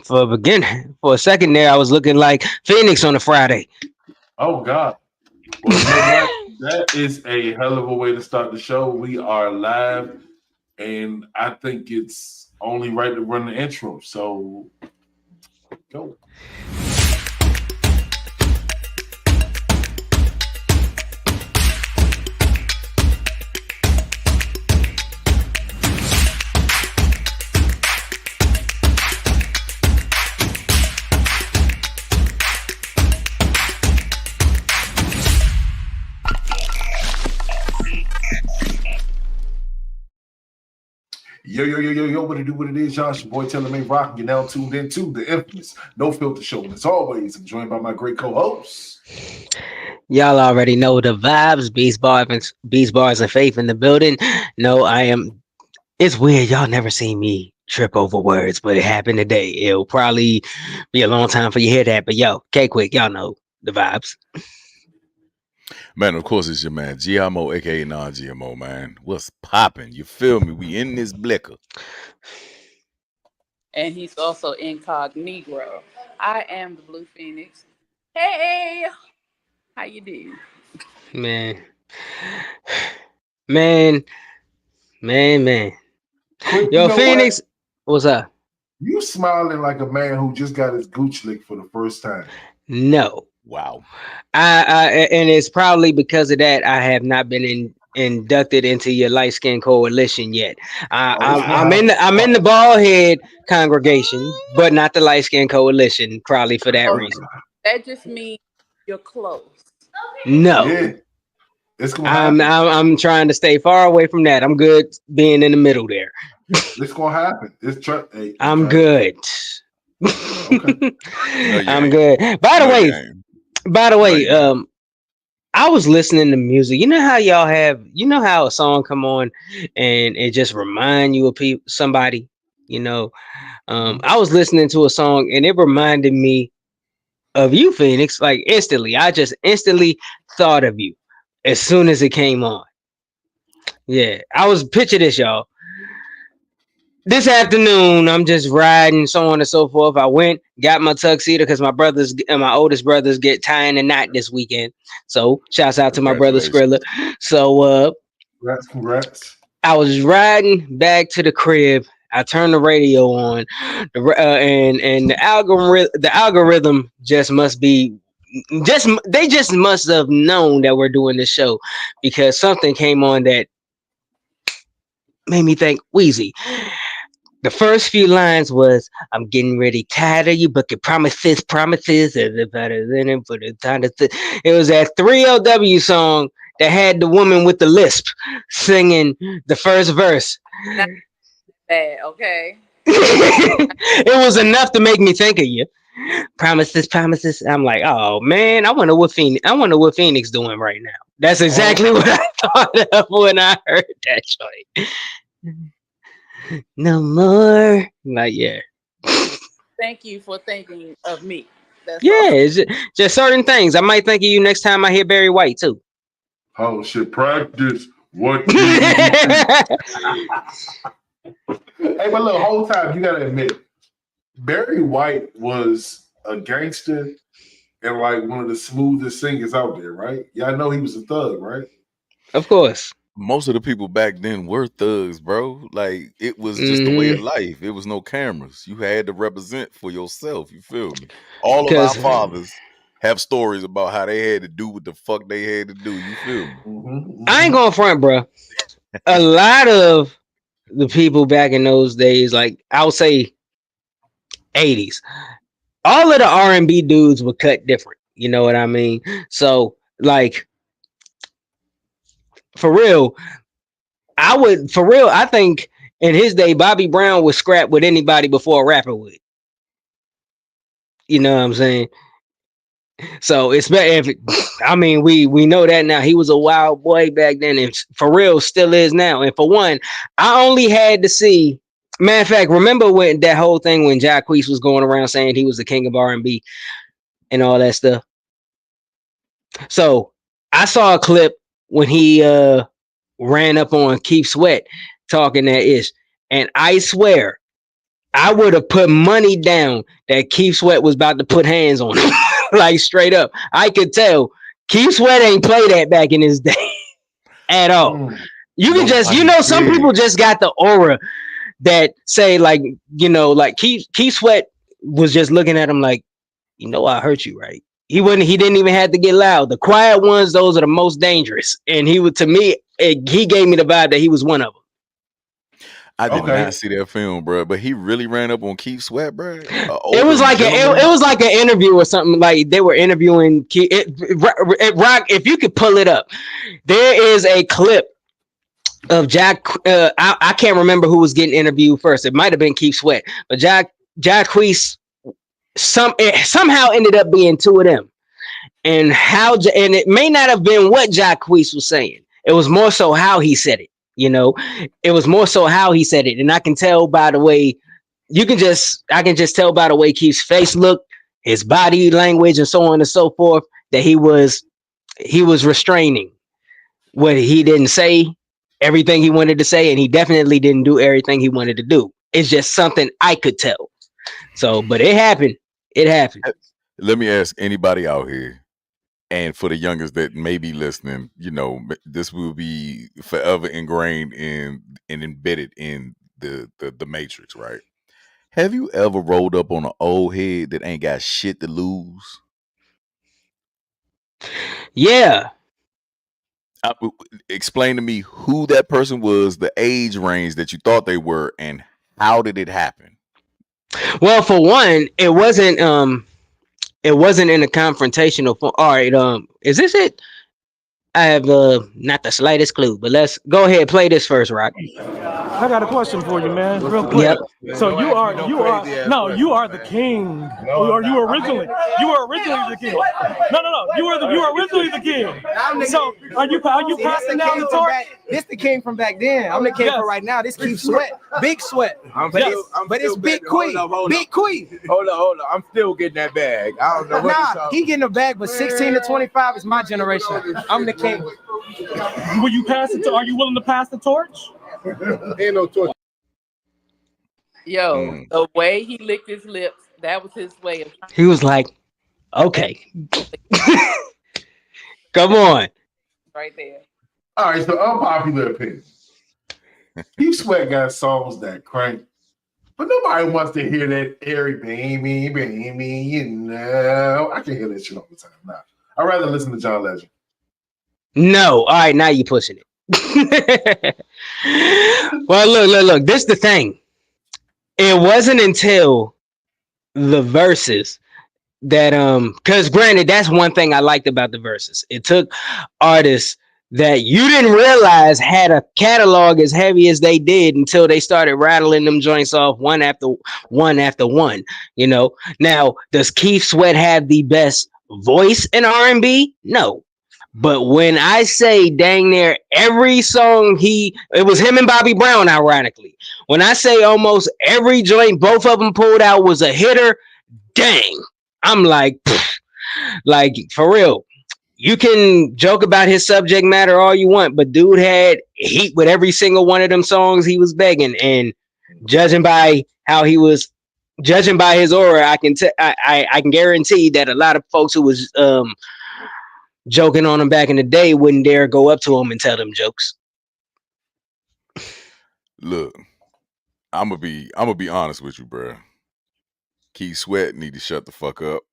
For a second there, I was looking like Phoenix on a Friday. Oh God. Well, you know what? That is a hell of a way to start the show. We are live, and I think it's only right to run the intro. So go. Yo, what it do, what it is, y'all. It's your boy Taylor May Rock. You're now tuned into the infamous No Filter Show. And as always, I'm joined by my great co-hosts. Y'all already know the vibes. Beast bars and faith in the building. No, I am. It's weird. Y'all never seen me trip over words, but it happened today. It'll probably be a long time for you to hear that. But yo, K-Quick, y'all know the vibes. Man, of course it's your man, GMO, aka non-GMO, man. What's popping? You feel me? We in this blicker. And he's also incognito. I am the Blue Phoenix. Hey, how you doing? Man, man, man. Quick, you Yo, know what? Phoenix, what's up? You smiling like a man who just got his gooch licked for the first time. No. Wow. And it's probably because of that I have not been inducted into your light skin coalition yet. I'm in the bald head congregation, but not the light skin coalition. Probably for that reason. That just means you're close. No, Yeah, it's gonna happen. I'm trying to stay far away from that. I'm good being in the middle there. It's gonna happen. Hey, I'm good. Okay. I'm good. By the way, I was listening to music. You know how y'all have, you know how a song come on and it just remind you of somebody, you know. I was listening to a song and it reminded me of you, Phoenix, like instantly. I just instantly thought of you as soon as it came on. Yeah, I was picture this, y'all. This afternoon, I'm just riding, so on and so forth. I went, got my tuxedo because my brothers and my oldest brothers get tying the knot this weekend. So, shouts out to my brother Skrilla. So, congrats. I was riding back to the crib. I turned the radio on, and the algorithm just must be they just must have known that we're doing this show because something came on that made me think Wheezy. The first few lines was, "I'm getting ready, tired of you, but your promises, it was that 3LW song that had the woman with the lisp singing the first verse. Not bad, okay. It was enough to make me think of you. Promises. I'm like, oh man, I wonder what Phoenix doing right now. That's exactly what I thought of when I heard that joint. No more. Like, yeah. Thank you for thinking of me. That's yeah, it's just certain things. I might think of you next time I hear Barry White too. Oh shit, practice. What? Hey, but look, the whole time you gotta admit, Barry White was a gangster and like one of the smoothest singers out there, right? Y'all know he was a thug, right? Of course. Most of the people back then were thugs, bro. Like it was just a way of life. It was no cameras. You had to represent for yourself. You feel me? All of our fathers have stories about how they had to do what the fuck they had to do. You feel me? I ain't going front, bro. A lot of the people back in those days, like I would say 80s, all of the R&B dudes were cut different. You know what I mean? So like for real, I think in his day, Bobby Brown would scrap with anybody before a rapper would. You know what I'm saying? So it's better we know that now. He was a wild boy back then, and for real still is now. And for one, I only had to see. Matter of fact, remember when that whole thing when Jacquees was going around saying he was the king of R&B and all that stuff. So I saw a clip when he ran up on Keith Sweat talking that ish, and I swear I would have put money down that Keith Sweat was about to put hands on him. Like straight up. I could tell Keith Sweat ain't play that back in his day at all. You can just, Nobody some did. people just got the aura that say like, like Keith Sweat was just looking at him like, I hurt you, right? He didn't even have to get loud. The quiet ones, those are the most dangerous. And he would, to me, he gave me the vibe that he was one of them. I did not see that film, bro. But he really ran up on Keith Sweat, bro. It was like it was like an interview or something. Like they were interviewing Keith. Rock, if you could pull it up, there is a clip of Jack. I can't remember who was getting interviewed first. It might have been Keith Sweat, but Jacquees somehow ended up being two of them. And it may not have been what Jacquees was saying. It was more so how he said it. It was more so how he said it, and I can tell by the way. I can just tell by the way Keith's face looked, his body language, and so on and so forth, that he was restraining what he didn't say, everything he wanted to say, and he definitely didn't do everything he wanted to do. It's just something I could tell. So, but it happened. It happened. Let me ask anybody out here, and for the youngest that may be listening, this will be forever ingrained and embedded in the matrix, right? Have you ever rolled up on an old head that ain't got shit to lose? Yeah. Explain to me who that person was, the age range that you thought they were, and how did it happen? Well, for one, it wasn't in a confrontational form. All right, is this it? I have not the slightest clue, but let's go ahead, play this first, Rock. I got a question for you, man, real quick. Yep. So you are the king. Or you were originally the king. No. You were originally the king. So are you passing down the torch? This the king from back then. I'm the king for right now. This Keith Sweat, Big Sweat. But it's Big Queen. Big Queen. Hold on. I'm still getting that bag. I don't know what he getting a bag, but 16 to 25 is my generation. I'm the king. Will you pass it? Are you willing to pass the torch? Ain't no torch. Yo, the way he licked his lips, that was his way of. He was like, "Okay, come on." Right there. All right, so unpopular opinion. Keith Sweat got songs that crank, but nobody wants to hear that airy baby, I can't hear that shit all the time. Nah, I'd rather listen to John Legend. No, all right, now you pushing it. Well, look. This is the thing. It wasn't until the verses that because granted, that's one thing I liked about the verses. It took artists that you didn't realize had a catalog as heavy as they did until they started rattling them joints off one after one. Now, does Keith Sweat have the best voice in R&B? No. But when I say dang near every song it was him and Bobby Brown, ironically. When I say almost every joint both of them pulled out was a hitter, dang. I'm like for real. You can joke about his subject matter all you want, but dude had heat with every single one of them songs he was begging. And judging by his aura, I can guarantee that a lot of folks who was joking on him back in the day wouldn't dare go up to him and tell them jokes. Look, I'm gonna be honest with you, bro. Keith Sweat need to shut the fuck up.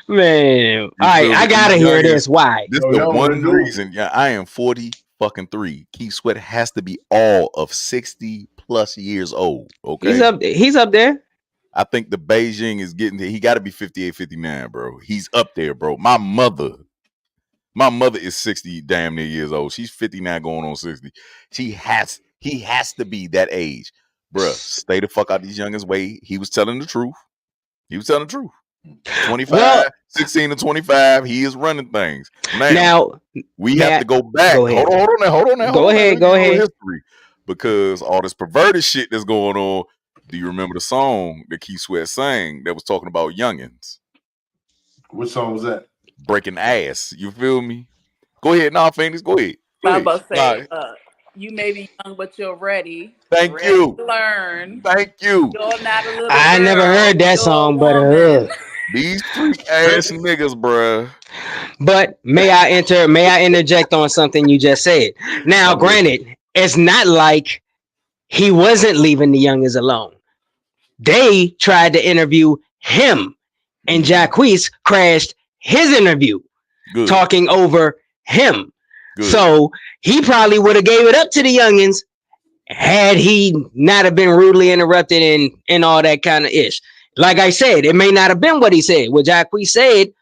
Man, all right, I gotta hear this. Why? This is the one reason. Yeah, I am 40 Keith Sweat has to be all of 60 plus years old. Okay, he's up there. I think the Beijing is getting there. He got to be 58, 59, bro. He's up there, bro. My mother is 60 damn near years old. She's 59 going on 60. He has to be that age. Bruh, stay the fuck out these youngins' way. He was telling the truth. 25, 16 to 25, he is running things. Now we have to go back. Hold on now. Go ahead. History. Because all this perverted shit that's going on. Do you remember the song that Keith Sweat sang that was talking about youngins? What song was that? Breaking Ass. You feel me? Go ahead. Nah, Phoenix, go ahead. I'm about to say, You may be young, but you're ready. Thank you. To learn. Thank you. You're not a little I girl, never heard that song, but these freak ass niggas, bruh. But may I interject on something you just said? Now, granted, it's not like he wasn't leaving the youngins alone. They tried to interview him, and Jacquees crashed his interview, talking over him. So he probably would have gave it up to the youngins had he not have been rudely interrupted and all that kind of ish. Like I said, it may not have been what he said. What Jacquees said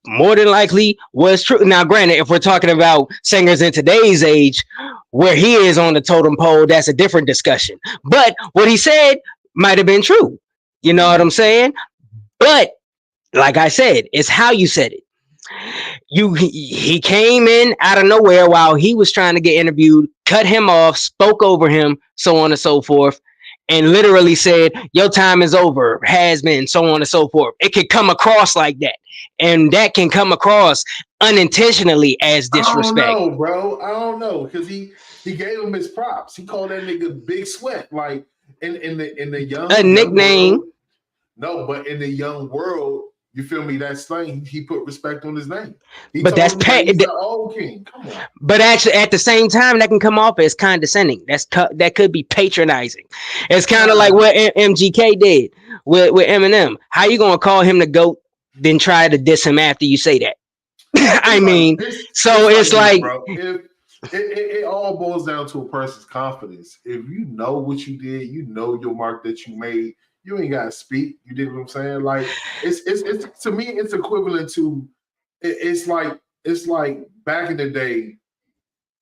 more than likely was true. Now, granted, if we're talking about singers in today's age, where he is on the totem pole, that's a different discussion. But what he said might have been true. You know what I'm saying? But like I said, it's how you said it. He came in out of nowhere while he was trying to get interviewed, cut him off, spoke over him, so on and so forth, and literally said, your time is over, has been, so on and so forth. It could come across like that. And that can come across unintentionally as disrespect. I don't know, bro. I don't know. Because he gave him his props. He called that nigga Big Sweat. Like in the young nickname. Young world, no, but in the young world, you feel me? That slang, he put respect on his name. But that's the old king. Come on. But actually, at the same time, that can come off as condescending. That could be patronizing. It's kind of like what MGK did with Eminem. How you gonna call him the GOAT, then try to diss him after you say that? I mean, it's like it all boils down to a person's confidence. If you know what you did, you know your mark that you made. You ain't gotta speak. You dig what I'm saying? Like it's to me, it's equivalent to it's like back in the day,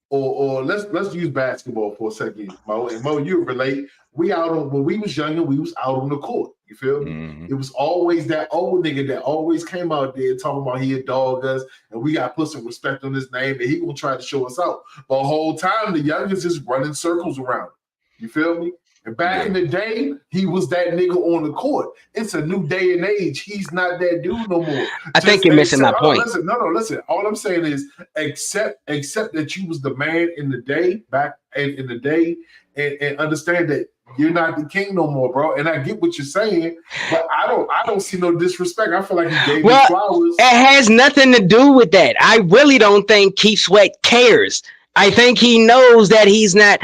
or let's use basketball for a second. Mo, you relate. When we was younger, we was out on the court. You feel me? Mm-hmm. It was always that old nigga that always came out there talking about he a dog us, and we got to put some respect on his name, and he gonna try to show us out. But the whole time, the youngest is running circles around. You feel me? And back in the day, he was that nigga on the court. It's a new day and age. He's not that dude no more. I think you're missing my point. Listen. All I'm saying is accept that you was the man in the day, back in the day, and understand that you're not the king no more, bro. And I get what you're saying, but I don't see no disrespect. I feel like he gave me flowers. It has nothing to do with that. I really don't think Keith Sweat cares. I think he knows that he's not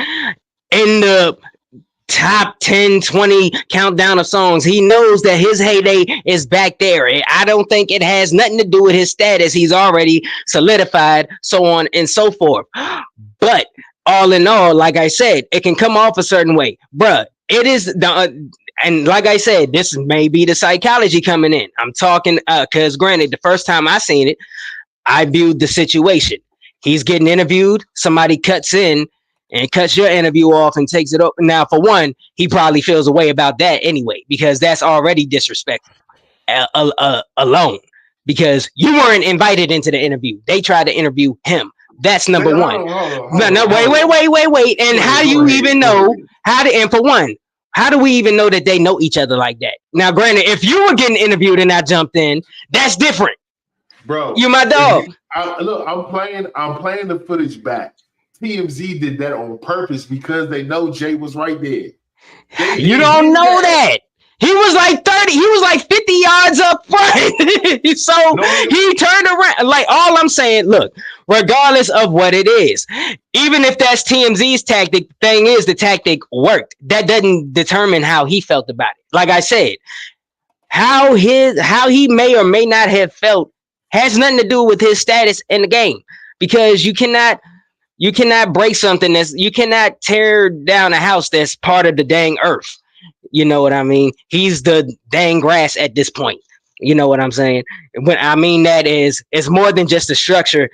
in the top 10, 20 countdown of songs. He knows that his heyday is back there. I don't think it has nothing to do with his status. He's already solidified, so on and so forth. But all in all, like I said, it can come off a certain way. Bruh, it is the and like I said, this may be the psychology coming in. I'm talking because granted, the first time I seen it, I viewed the situation. He's getting interviewed, somebody cuts in and cuts your interview off and takes it up. Now, for one, he probably feels a way about that anyway, because that's already disrespectful alone, because you weren't invited into the interview. They tried to interview him. That's number one. No, wait. And how do you even know and for one, how do we even know that they know each other like that? Now, granted, if you were getting interviewed and I jumped in, that's different. Bro, you my dog. I'm playing the footage back. TMZ did that on purpose because they know Jay was right there. You don't know that. He was like 30. He was like 50 yards up front. So he turned around. Like, all I'm saying, look, regardless of what it is, even if that's TMZ's tactic, the thing is the tactic worked. That doesn't determine how he felt about it. Like I said, how he may or may not have felt has nothing to do with his status in the game, because you cannot break something you cannot tear down a house that's part of the dang earth. You know what I mean? He's the dang grass at this point. You know what I'm saying? When I mean that is, it's more than just a structure.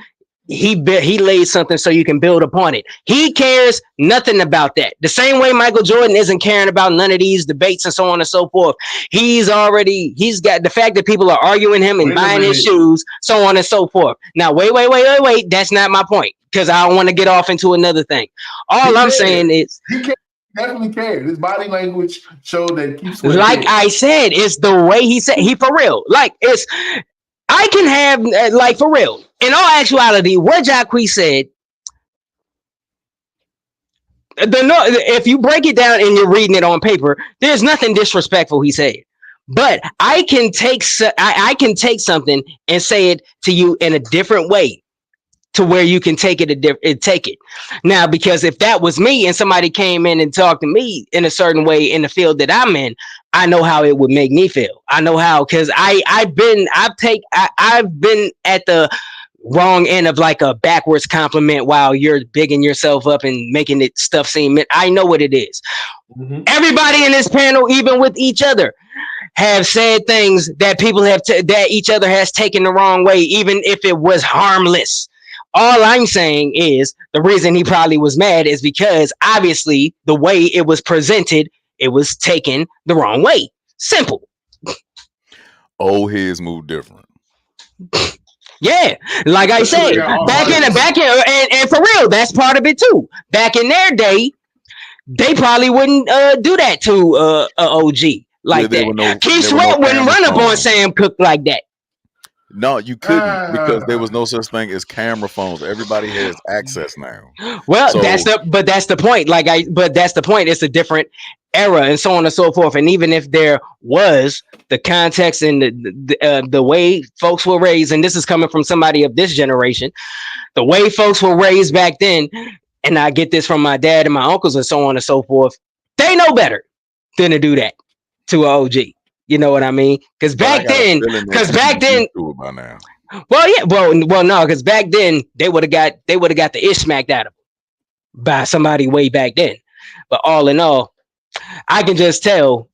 He laid something so you can build upon it. He cares nothing about that. The same way Michael Jordan isn't caring about none of these debates and so on and so forth. He's got the fact that people are arguing him and buying his shoes, so on and so forth. Now, wait. That's not my point, because I don't want to get off into another thing. All I'm saying is he definitely cared. His body language showed that Keith Sweat. Like I said, it's the way he said he for real. Like I can have like for real. In all actuality, what Jacquees said, if you break it down and you're reading it on paper, there's nothing disrespectful he said. But I can take something and say it to you in a different way, to where you can take it now, because if that was me and somebody came in and talked to me in a certain way in the field that I'm in, I know how it would make me feel. I know how, because I've been at the wrong end of like a backwards compliment while you're bigging yourself up and making it stuff seem. I know what it is. Mm-hmm. Everybody in this panel, even with each other, have said things that people that each other has taken the wrong way, even if it was harmless. All I'm saying is the reason he probably was mad is because obviously the way it was presented, it was taken the wrong way. Simple. Old heads move different. Yeah, like I said, back in, and for real, that's part of it too. Back in their day, they probably wouldn't do that to a OG like that. Keith Sweat wouldn't run up on Sam Cooke like that. No, you couldn't, because there was no such thing as camera phones. Everybody has access now. Well, that's the point. That's the point. It's a different era and so on and so forth. And even if there was the context and the way folks were raised, and this is coming from somebody of this generation, the way folks were raised back then, and I get this from my dad and my uncles and so on and so forth, they know better than to do that to an OG. You know what I mean? Because back then, well, yeah, well, no, because back then they would have got the ish smacked out of them by somebody way back then. But all in all, I can just tell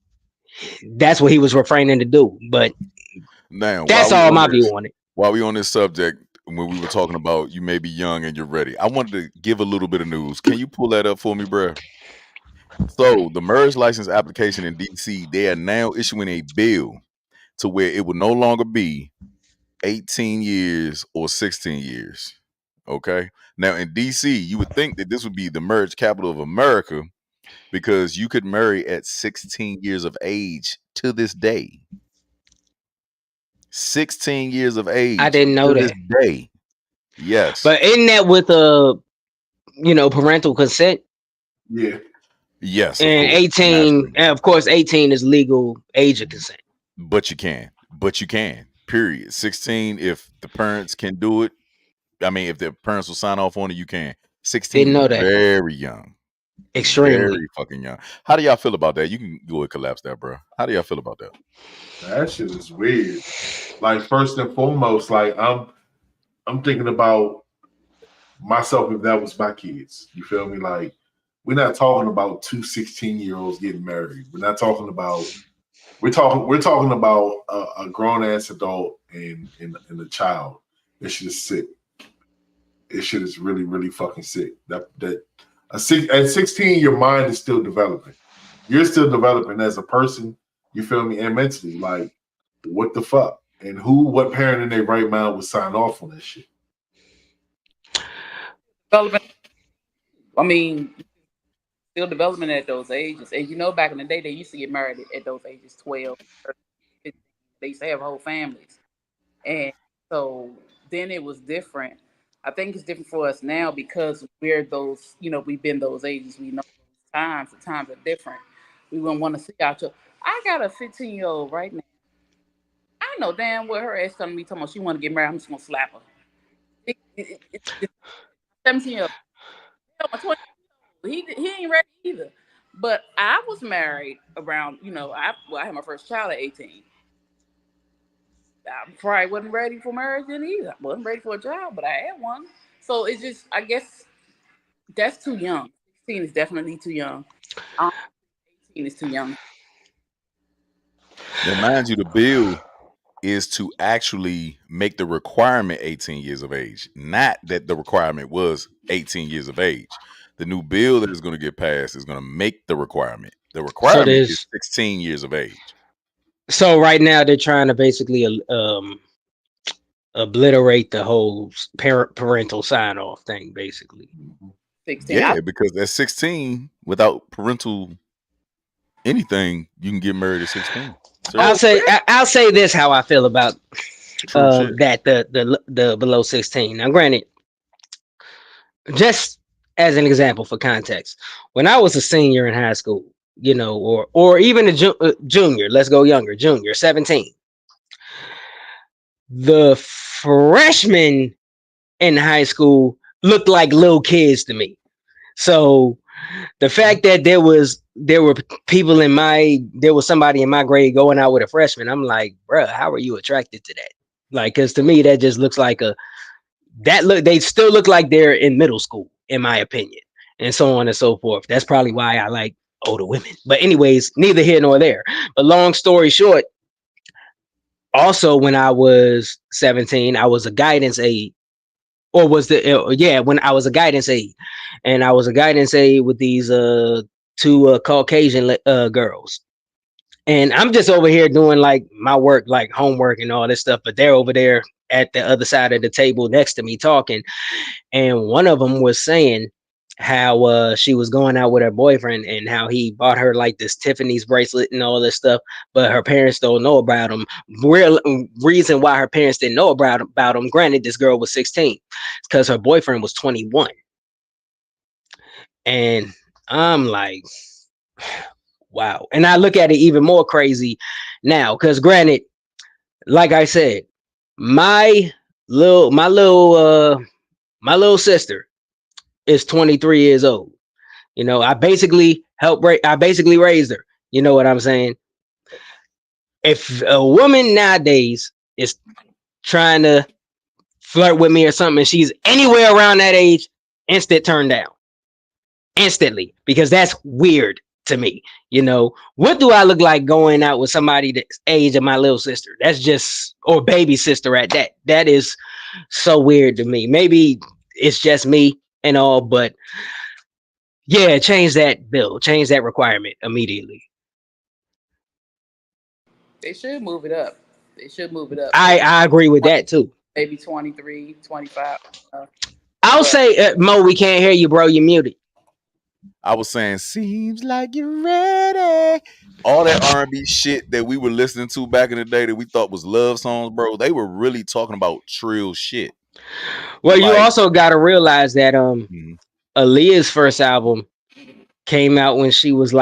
that's what he was refraining to do. But now, that's all my view on it. While we on this subject, when we were talking about you may be young and you're ready, I wanted to give a little bit of news. Can you pull that up for me, bro? So the merge license application in DC, they are now issuing a bill to where it will no longer be 18 years or 16 years. Okay. Now in DC, you would think that this would be the merge capital of America, because you could marry at 16 years of age to this day. 16 years of age. I didn't know that. This day. Yes. But isn't that with parental consent? Yeah. Yes. And 18, and of course, 18 is legal age of consent. But you can. Period. 16, if the parents can do it. I mean, if the parents will sign off on it, you can. 16, didn't know that. Very young. Extremely. Very fucking young. How do y'all feel about that? You can go and collapse that, bro. How do y'all feel about that? That shit is weird. Like, first and foremost, like I'm thinking about myself if that was my kids. You feel me? Like, we're not talking about two 16-year-olds getting married. We're talking about a grown ass adult and a child. This shit is sick. This shit is really, really fucking sick. At 16, your mind is still developing. You're still developing as a person. You feel me? And mentally, like, what the fuck? And what parent in their right mind would sign off on this shit? I mean, still development at those ages. And back in the day, they used to get married at those ages, 12, 13, 15. They used to have whole families. And so then it was different. I think it's different for us now because we're those, we've been those ages. We know those times. The times are different. We wouldn't want to see our children. I got a 15-year-old right now. I know damn well her ass coming to me talking about she want to get married. I'm just going to slap her. It's 17-year-old. He ain't ready either. But I was married around, I had my first child at 18. I probably wasn't ready for marriage then either. I wasn't ready for a job, but I had one. So it's just, I guess that's too young. 16 is definitely too young. 18 is too young. Now, mind you, the bill is to actually make the requirement 18 years of age, not that the requirement was 18 years of age. The new bill that is going to get passed is going to make the requirement. The requirement is 16 years of age. So right now they're trying to basically obliterate the whole parental sign-off thing, basically. 16. Yeah, because at 16, without parental anything, you can get married at 16. So, I'll say this: how I feel about that the below 16. Now, granted, just as an example for context, when I was a senior in high school, or even a junior, let's go younger, junior, 17, the freshmen in high school looked like little kids to me. So the fact that there were people there was somebody in my grade going out with a freshman, I'm like, bruh, how are you attracted to that? Like, because to me that just looks like they still look like they're in middle school, in my opinion, and so on and so forth. That's probably why I like older women. But anyways, neither here nor there. But long story short, also when I was 17, I was a guidance aide, or was when I was a guidance aide, and I was a guidance aide with these two Caucasian girls. And I'm just over here doing like my work, like homework and all this stuff, but they're over there at the other side of the table next to me talking. And one of them was saying how she was going out with her boyfriend and how he bought her like this Tiffany's bracelet and all this stuff, but her parents don't know about him. Real reason why her parents didn't know about him. Granted, this girl was 16, because her boyfriend was 21. And I'm like, wow. And I look at it even more crazy now, because granted, like I said, my little sister is 23 years old. I basically raised her. You know what I'm saying? If a woman nowadays is trying to flirt with me or something, and she's anywhere around that age, instant turn down. Instantly, because that's weird to me. What do I look like going out with somebody the age of my little sister? That's just, or baby sister at that. That is so weird to me. Maybe it's just me and all, but yeah, change that bill, change that requirement immediately. They should move it up. I agree with that too. Maybe 23, 25. I'll say, Mo, we can't hear you, bro. You're muted. I was saying, seems like you're ready. All that R&B shit that we were listening to back in the day that we thought was love songs, bro, they were really talking about trill shit. Well, you also got to realize that Aaliyah's first album came out when she was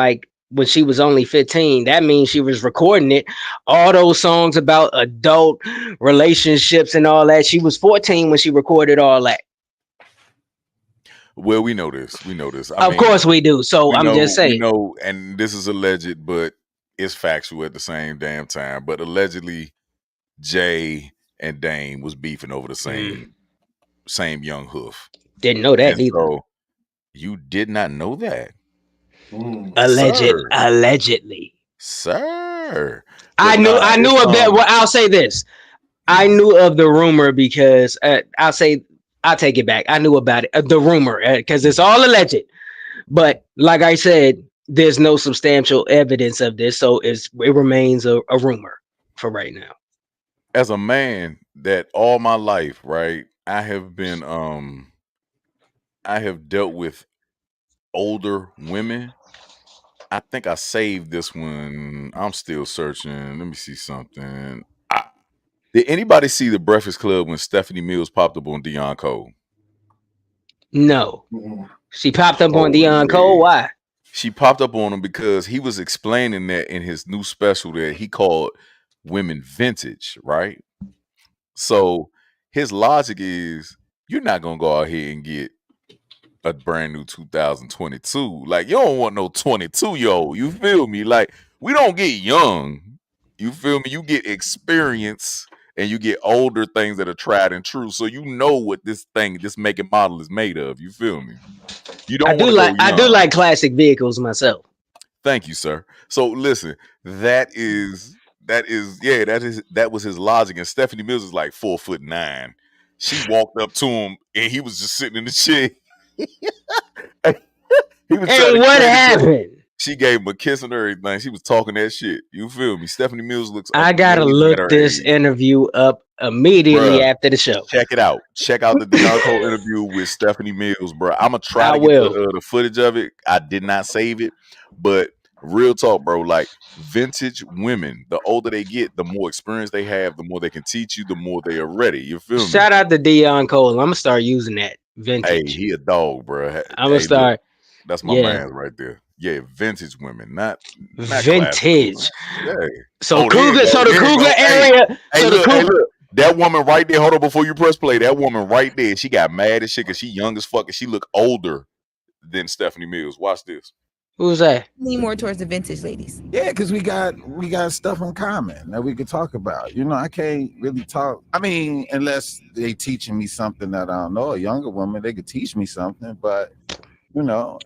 only 15. That means she was recording it. All those songs about adult relationships and all that. She was 14 when she recorded all that. Well, we know this. Of course we do. So I'm just saying. We know, and this is alleged, but it's factual at the same damn time. But allegedly, Jay and Dame was beefing over the same young hoof. Didn't know that either. So you did not know that? Allegedly. Sir. I knew of that. Well, I'll say this. I knew of the rumor because I'll take it back. I knew about it, the rumor, because it's all alleged. But like I said, there's no substantial evidence of this, so it remains a rumor for right now. As a man that all my life, right, I have dealt with older women. I think I saved this one. I'm still searching. Let me see something. Did anybody see the Breakfast Club when Stephanie Mills popped up on Deion Cole? No. She popped up on Deion Cole? Why? She popped up on him because he was explaining that in his new special that he called women vintage, right? So his logic is, you're not going to go out here and get a brand new 2022. Like, you don't want no 22-year-old. You feel me? Like, we don't get young. You feel me? You get experience and you get older things that are tried and true. So you know what this make and model is made of. You feel me? You don't I do like classic vehicles myself. Thank you, sir. So listen, that was his logic. And Stephanie Mills is like 4'9". She walked up to him and he was just sitting in the chair. What happened? She gave him a kiss and everything. She was talking that shit. You feel me? Stephanie Mills looks. I gotta look this interview up immediately after the show. Check it out. Check out the Deion Cole interview with Stephanie Mills, bro. I'm gonna try to get the footage of it. I did not save it, but real talk, bro. Like, vintage women, the older they get, the more experience they have, the more they can teach you, the more they are ready. You feel me? Shout out to Deion Cole. I'm gonna start using that. Hey, vintage. he a dog, bro. I'm gonna Hey, look, start. that's my Yeah, man right there. Yeah, vintage women, not classical. vintage. Yeah. So Oh, there you Cougar. go. So the There you Cougar go. Hey, area. hey, So the look, hey, Cougar. look. That woman right there. Hold on, before you press play. That woman right there. She got mad as shit because she young as fuck and she look older than Stephanie Mills. Watch this. Who's that? Lean more towards the vintage ladies. Yeah, because we got stuff in common that we could talk about. You know, I can't really talk. I mean, unless they teaching me something that I don't know. A younger woman, they could teach me something, but you know,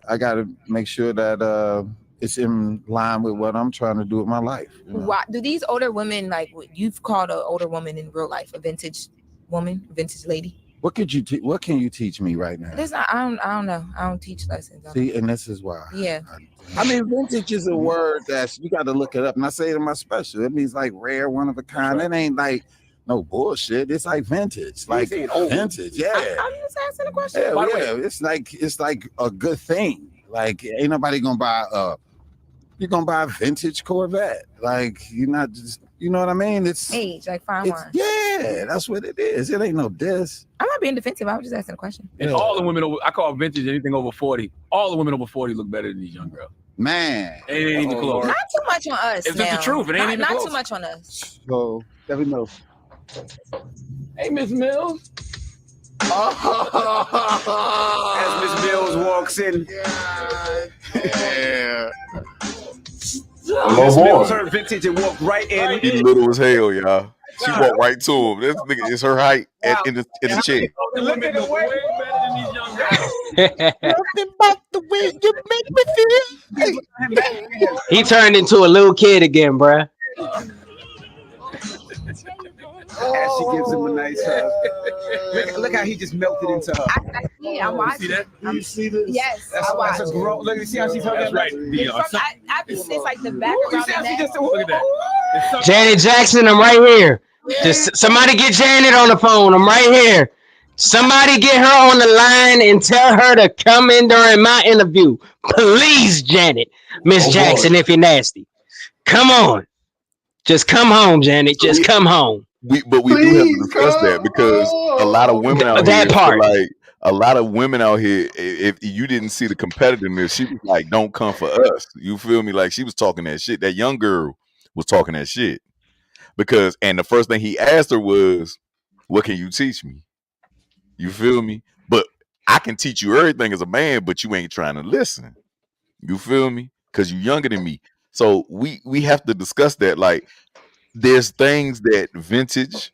I got to make sure that it's in line with what I'm trying to do with my life. You know? Why do these older women, like what you've called an older woman in real life, a vintage woman, vintage lady? What could you what can you teach me right now? I don't know. I don't teach lessons. See, and this is why. Yeah. I mean, vintage is a word that's you got to look it up. And I say it in my special. It means like rare, one of a kind. It ain't like no bullshit. It's like vintage, like vintage. Yeah. I'm just asking a question. Yeah, it's like a good thing. Like ain't nobody gonna buy you're gonna buy a vintage Corvette. Like you're not just, you know what I mean? It's age, like fine wine. Yeah, that's what it is. It ain't no diss. I'm not being defensive. I was just asking a question. And all the women I call vintage anything over 40. All the women over 40 look better than these young girls. Man, it ain't even close. Not too much on us. It's just the truth. It ain't even not close. too much on us. So let me know. Hey, Miss Mills. As Miss Mills walks in. Yeah. Miss Mills heard vintage and walked right in. He little as hell, y'all. She walked right to him. This nigga is her height in the chair. Look at the way better than these young girls. Nothing about the way you make me feel. He turned into a little kid again, bruh. As she gives him a nice hug. Look how he just melted into her. I see. I'm watching. See that? You see this? Yes, That's, I watch. that's a grown. Look, you see how she's hugging? That's right. It's like the back You around see the how she neck. just Look at that. Janet Jackson, I'm right here. Just somebody get Janet on the phone. I'm right here. Somebody get her on the line and tell her to come in during my interview. Please, Janet. Miss Jackson, if you're nasty. Come on. Just come home, Janet. Just come home. But we do have to discuss that because a lot of women out That here part. feel like a lot of women out here, if you didn't see the competitiveness, she was like, don't come for us. You feel me? Like she was talking that shit. That young girl was talking that shit. Because, and the first thing he asked her was, what can you teach me? You feel me? But I can teach you everything as a man, but you ain't trying to listen. You feel me? Because you're younger than me. So we have to discuss that. Like, there's things that vintage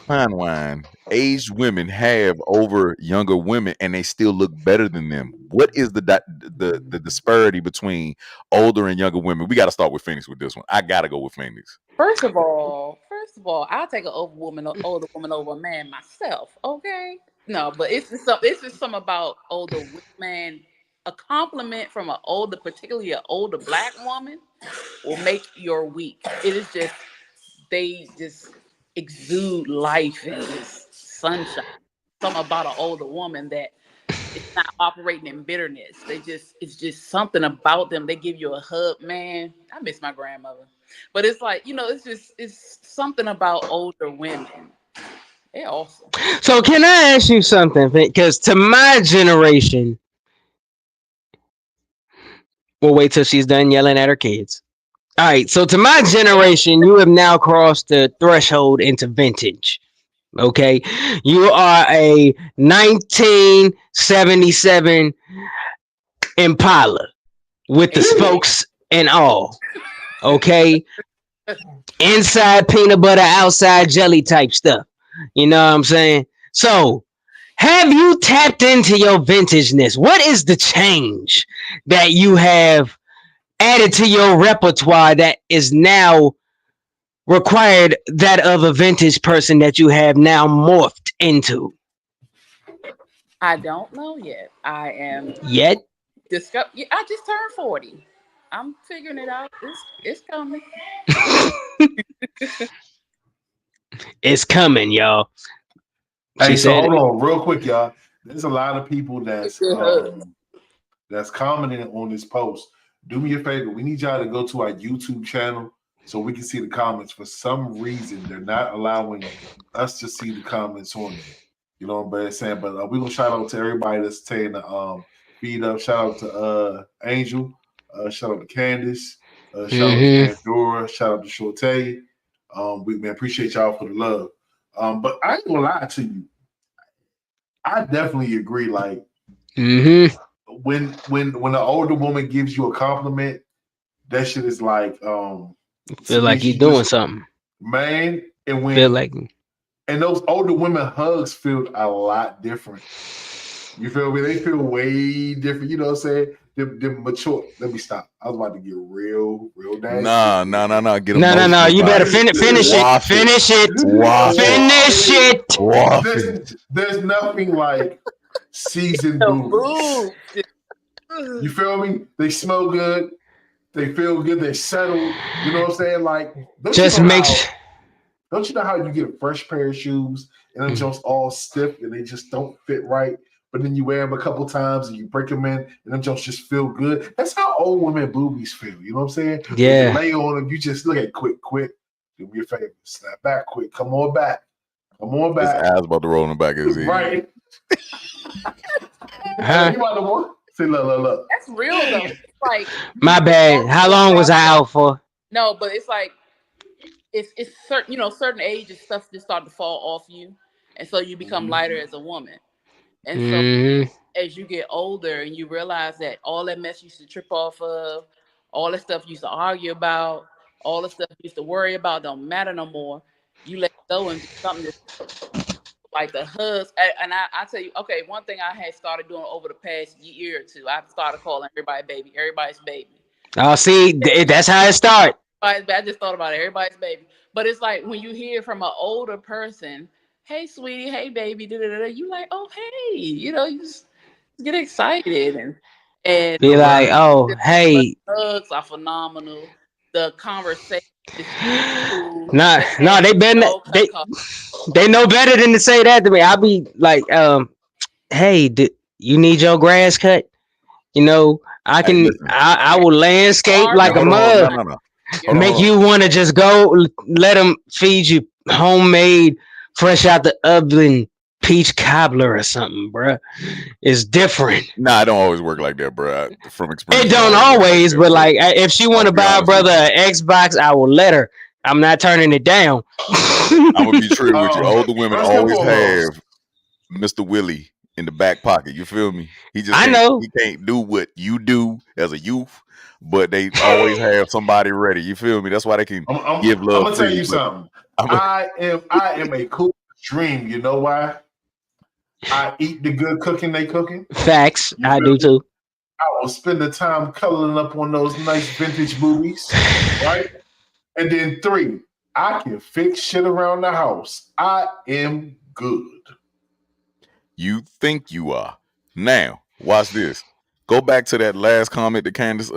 fine wine aged women have over younger women, and they still look better than them. What is the disparity between older and younger women? We got to start with Phoenix with this one. I gotta go with Phoenix. First of all, I'll take an older woman over a man myself. Okay, no, but it's just something about older women. A compliment from particularly an older black woman, will make your week. It is just they just exude life and just sunshine. Something about an older woman that it's not operating in bitterness. It's just something about them. They give you a hug, man. I miss my grandmother. But it's like, it's something about older women. They're awesome. So can I ask you something? Because to my generation, we'll wait till she's done yelling at her kids. All right. So to my generation, you have now crossed the threshold into vintage. Okay. You are a 1977 Impala with the spokes and all. Okay. Inside peanut butter, outside jelly type stuff. You know what I'm saying? So have you tapped into your vintageness? What is the change that you have added to your repertoire that is now required that of a vintage person that you have now morphed into? I don't know yet. I am Yet? I just turned 40. I'm figuring it out. It's coming. It's coming, y'all. Hey, so hold on, real quick, y'all. There's a lot of people that's commenting on this post. Do me a favor. We need y'all to go to our YouTube channel so we can see the comments. For some reason, they're not allowing us to see the comments on there. You know what I'm saying? But we gonna shout out to everybody that's taking the feed up. Shout out to Angel. Shout out to Candace. Shout out to Pandora. Shout out to Shorty. We appreciate y'all for the love. But I ain't gonna lie to you. I definitely agree. Like when an older woman gives you a compliment, that shit is like feel like you're doing something, man. And when feel like, and those older women hugs feel a lot different. You feel me? They feel way different. You know what I'm saying? They're mature. Let me stop. I was about to get real nasty. Nah. Get no. You better finish it. Finish it. There's nothing like seasoned boobies. You feel me? They smell good. They feel good. They're settled. You know what I'm saying? Like, don't you know how you get a fresh pair of shoes and they're just all stiff and they just don't fit right? But then you wear them a couple times and you break them in and them just feel good. That's how old women boobies feel. You know what I'm saying? Yeah. When you lay on them, you just look at quick. Do me a favor. Snap back quick. Come on back. His ass about to roll in the back of his head. Right. You about to walk? Say, look. That's real though. It's like my bad. How long was I out for? No, but it's like it's certain certain ages stuff just start to fall off you, and so you become lighter as a woman. And so as you get older and you realize that all that mess you used to trip off of, all the stuff you used to argue about, all the stuff you used to worry about don't matter no more. You let go and do something that's like the hugs. And I tell you, okay, one thing I had started doing over the past year or two, I started calling everybody's baby. Oh, see, that's how it starts. I just thought about it, everybody's baby. But it's like when you hear from an older person, hey, sweetie, hey, baby, you like, oh, hey, you just get excited and be like, oh, hey. The hugs are phenomenal. The conversation is cool. No, they know better than to say that to me. I'll be like, hey, you need your grass cut? I will landscape like a mug. Make you want to just go let them feed you homemade, fresh out the oven peach cobbler or something, bro. It's different. Nah, it don't always work like that, bro. From experience, it don't always. But like, if she want to buy a brother an Xbox, I will let her. I'm not turning it down. I'm gonna be true with you. Older women always have Mr. Willie in the back pocket. You feel me? He can't do what you do as a youth, but they always have somebody ready. You feel me? That's why they can give love. I'm gonna tell you something. I am a cool dream. You know why? I eat the good cooking they cooking. Facts. I do too. I will spend the time coloring up on those nice vintage movies, right? And then 3, I can fix shit around the house. I am good. You think you are. Now, watch this. Go back to that last comment that Candace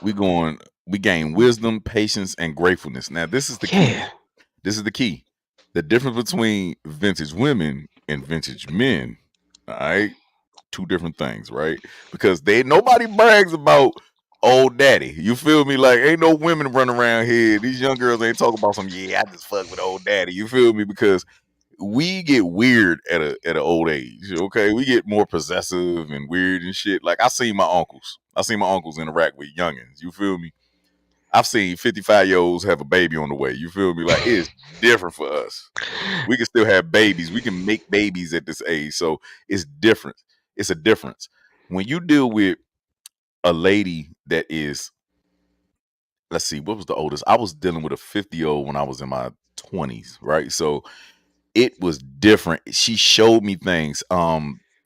we gain wisdom, patience, and gratefulness. Now, this is the key. This is the key. The difference between vintage women and vintage men, all right? 2 different things, right? Because nobody brags about old daddy. You feel me? Like, ain't no women running around here. These young girls ain't talking about some, I just fuck with old daddy. You feel me? Because we get weird at an old age, okay? We get more possessive and weird and shit. Like, I seen my uncles interact with youngins. You feel me? I've seen 55-year-olds have a baby on the way. You feel me? Like, it's different for us. We can still have babies. We can make babies at this age. So it's different. It's a difference. When you deal with a lady that is, let's see, what was the oldest? I was dealing with a 50-year-old when I was in my 20s, right? So it was different. She showed me things.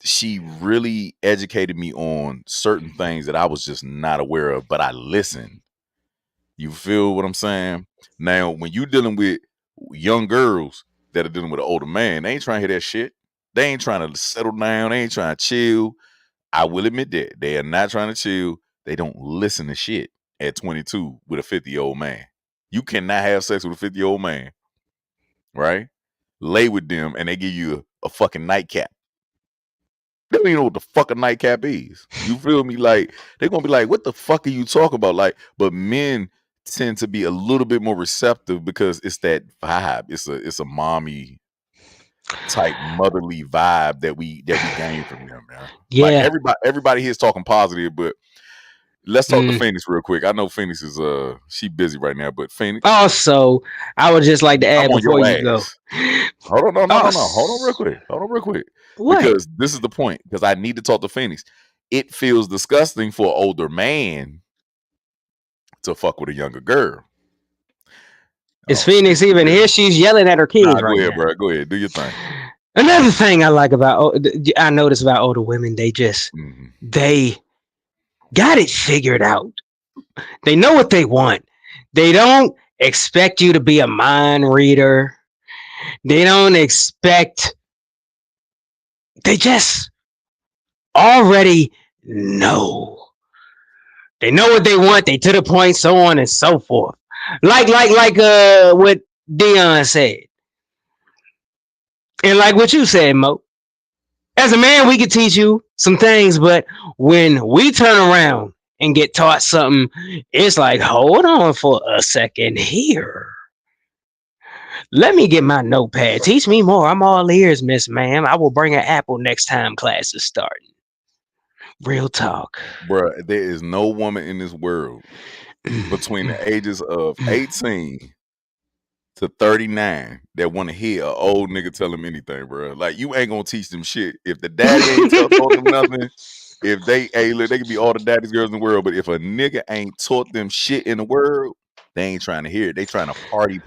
She really educated me on certain things that I was just not aware of, but I listened. You feel what I'm saying? Now, when you dealing with young girls that are dealing with an older man, they ain't trying to hear that shit. They ain't trying to settle down. They ain't trying to chill. I will admit that. They are not trying to chill. They don't listen to shit at 22 with a 50-year-old man. You cannot have sex with a 50-year-old man, right? Lay with them and they give you a fucking nightcap. They don't even know what the fuck a nightcap is. You feel me? Like, they're gonna be like, what the fuck are you talking about? Like, but men tend to be a little bit more receptive because it's that vibe. It's a mommy type motherly vibe that we gain from them, man. Like Yeah. everybody here is talking positive, but let's talk to Mm. Phoenix real quick. I know Phoenix is she busy right now, but Phoenix, Also, I would just like to I'm add on before your you go. ass. Hold on, Oh, no. Hold on real quick. what? Because this is the point. Because I need to talk to Phoenix. It feels disgusting for an older man to fuck with a younger girl. Is Oh shit. Phoenix even here? She's yelling at her Nah, kids go right ahead, now. bro. Go ahead. Do your thing. Another thing I like about I notice about older women, they got it figured out. They know what they want. They don't expect you to be a mind reader. They don't expect. They just already know. They know what they want. They to the point, so on and so forth. Like what Dion said, and like what you said, Mo. As a man, we can teach you some things, but when we turn around and get taught something, it's like, hold on for a second here. Let me get my notepad. Teach me more. I'm all ears, Miss Ma'am. I will bring an apple next time class is starting. Real talk. Bruh, there is no woman in this world between the ages of 18 to 39 that want to hear an old nigga tell them anything, bro. Like, you ain't gonna teach them shit. If the daddy ain't taught them nothing, if they look, they can be all the daddy's girls in the world, but if a nigga ain't taught them shit in the world, they ain't trying to hear it. They trying to party.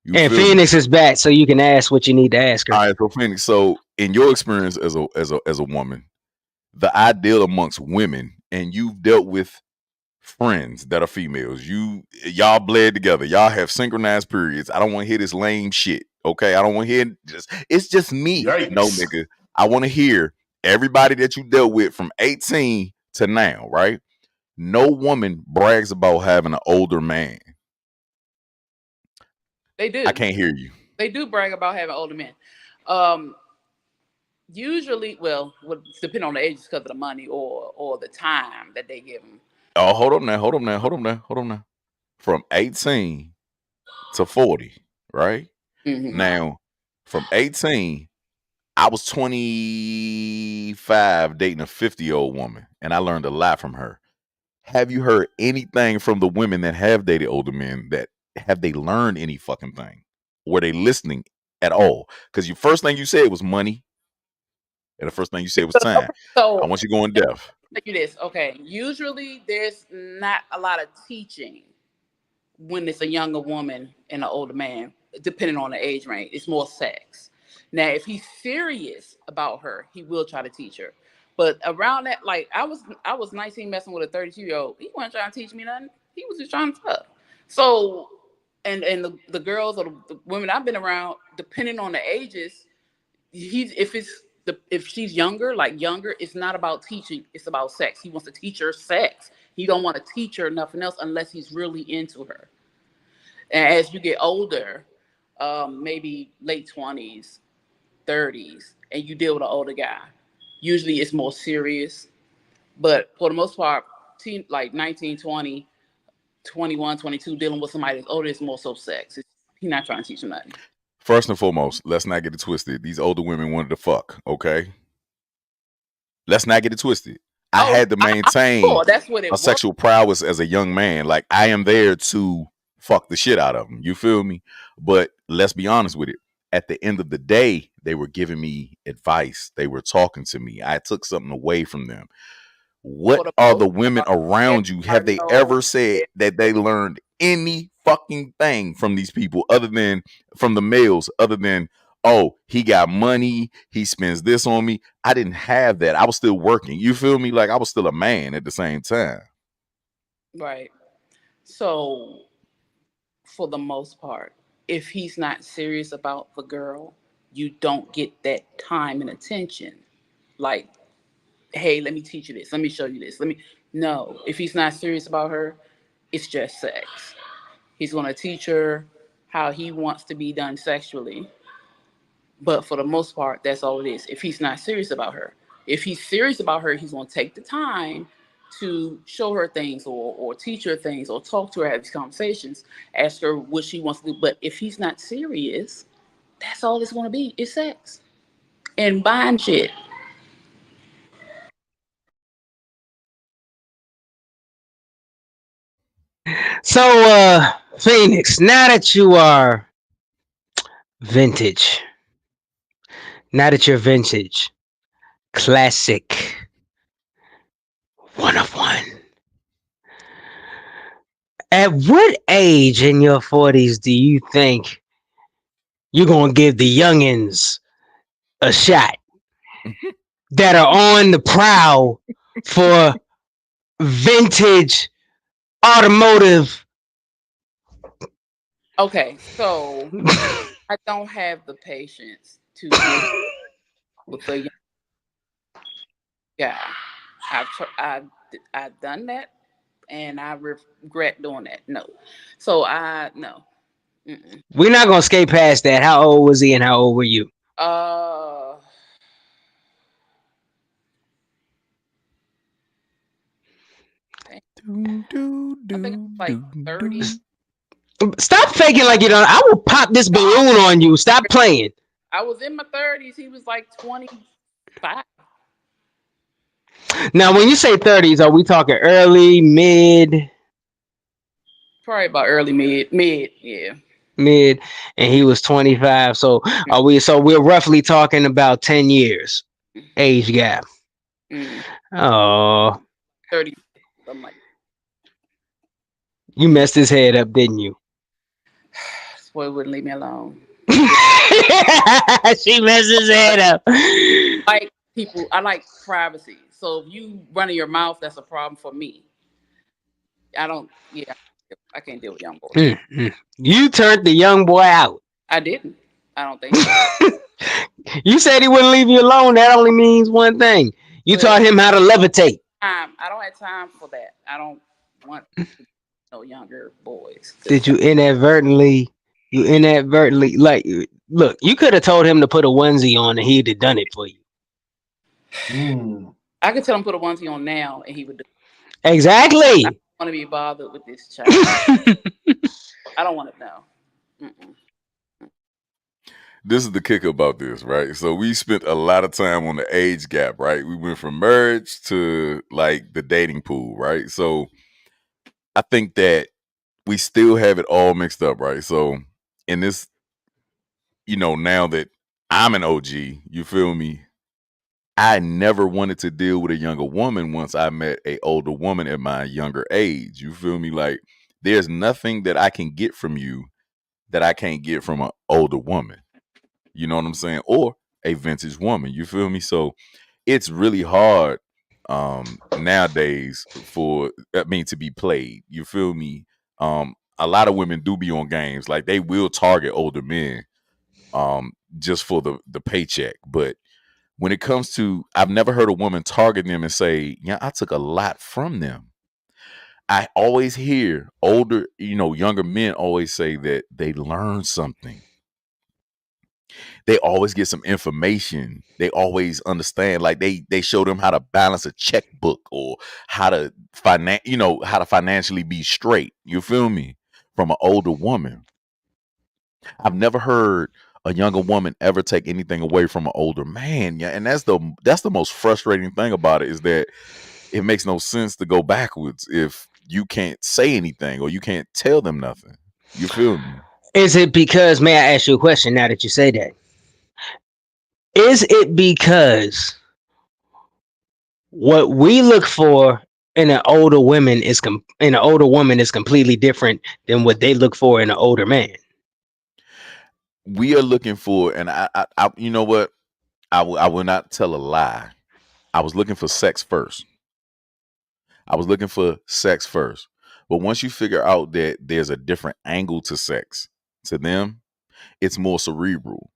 You And feel me? Phoenix is back, so you can ask what you need to ask her. All right, so Phoenix, so in your experience as a woman, the ideal amongst women, and you've dealt with friends that are females. Y'all bled together. Y'all have synchronized periods. I don't want to hear this lame shit. Okay, I don't want to hear it's just me. Yikes. No, nigga. I want to hear everybody that you dealt with from 18 to now. Right? No woman brags about having an older man. They do. I can't hear you. They do brag about having older men. Usually, well, depending on the age, because of the money or the time that they give them. Oh, hold on now. From 18 to 40, right? Mm-hmm. Now, from 18, I was 25 dating a 50-year-old woman, and I learned a lot from her. Have you heard anything from the women that have dated older men that have they learned any fucking thing? Were they listening at all? Because your first thing you said was money, and the first thing you said was time. So I want you going deaf. Tell you this, okay. Usually there's not a lot of teaching when it's a younger woman and an older man, depending on the age range. It's more sex. Now, if he's serious about her, he will try to teach her. But around that, like I was 19 messing with a 32-year-old. He wasn't trying to teach me nothing. He was just trying to fuck. So, and the girls or the women I've been around, depending on the ages, if she's younger, it's not about teaching, it's about sex. He wants to teach her sex. He don't want to teach her nothing else unless he's really into her. And as you get older, maybe late 20s, 30s, and you deal with an older guy, usually it's more serious. But for the most part, like 19, 20, 21, 22, dealing with somebody that's older is more so sex. He's not trying to teach them nothing. First and foremost, let's not get it twisted. These older women wanted to fuck, okay? Let's not get it twisted. I had to maintain that's what a sexual prowess as a young man. Like, I am there to fuck the shit out of them. You feel me? But let's be honest with it. At the end of the day, they were giving me advice. They were talking to me. I took something away from them. What are the women around you? Have they ever said that they learned any fucking thing from these people other than from the males, other than, oh, he got money, he spends this on me? I didn't have that. I was still working. You feel me? Like, I was still a man at the same time. Right. So, for the most part, if he's not serious about the girl, you don't get that time and attention. Like, hey, let me teach you this. Let me show you this. No, if he's not serious about her, it's just sex. He's going to teach her how he wants to be done sexually. But for the most part, that's all it is. If he's not serious about her, if he's serious about her, he's going to take the time to show her things or teach her things or talk to her, have these conversations, ask her what she wants to do. But if he's not serious, that's all it's going to be. It's sex and buying shit. So, Phoenix, now that you are vintage, now that you're vintage, classic, one of one. At what age in your 40s do you think you're going to give the youngins a shot that are on the prowl for vintage automotive? Okay, so I don't have the patience to deal with the young guy. I've done that, and I regret doing that. No, so no. Mm-mm. We're not going to skate past that. How old was he and how old were you? I think like 30. Stop faking like you don't. I will pop this balloon on you. Stop playing. I was in my 30s. He was like 25. Now, when you say 30s, are we talking early, mid? Probably about early, mid, yeah. Mid, and he was 25. So are we? So we're roughly talking about 10 years age gap. Oh, 30. I'm like, you messed his head up, didn't you? this boy wouldn't leave me alone. She messed his head up. Like people, I like privacy. So if you running your mouth, that's a problem for me. I can't deal with young boys. Mm-hmm. You turned the young boy out. I didn't. I don't think so. You said he wouldn't leave you alone. That only means one thing. You taught him how to levitate. I don't have time for that. I don't want no younger boys. Did you inadvertently like look, you could have told him to put a onesie on and he'd have done it for you. I could tell him put a onesie on now and he would do it. Exactly. I don't want to be bothered with this child. I don't want to know. Mm-mm. This is the kicker about this, right? So we spent a lot of time on the age gap, right? We went from marriage to like the dating pool, right? So I think that we still have it all mixed up, right? So in this, now that I'm an OG, you feel me? I never wanted to deal with a younger woman once I met a older woman at my younger age. You feel me? Like there's nothing that I can get from you that I can't get from an older woman. You know what I'm saying? Or a vintage woman. You feel me? So it's really hard nowadays to be played. You feel me? A lot of women do be on games. Like they will target older men just for the paycheck. But when it comes to, I've never heard a woman target them and say, yeah, I took a lot from them. I always hear older, younger men always say that they learned something. They always get some information. They always understand. Like they show them how to balance a checkbook or how to financially be straight. You feel me? From an older woman. I've never heard a younger woman ever take anything away from an older man. Yeah, and that's the most frustrating thing about it is that it makes no sense to go backwards if you can't say anything or you can't tell them nothing. You feel me? Is it because, may I ask you a question now that you say that? Is it because what we look for in an older woman is completely different than what they look for in an older man? We are looking for, and I you know what? I will not tell a lie. I was looking for sex first. But once you figure out that there's a different angle to sex, to them, it's more cerebral.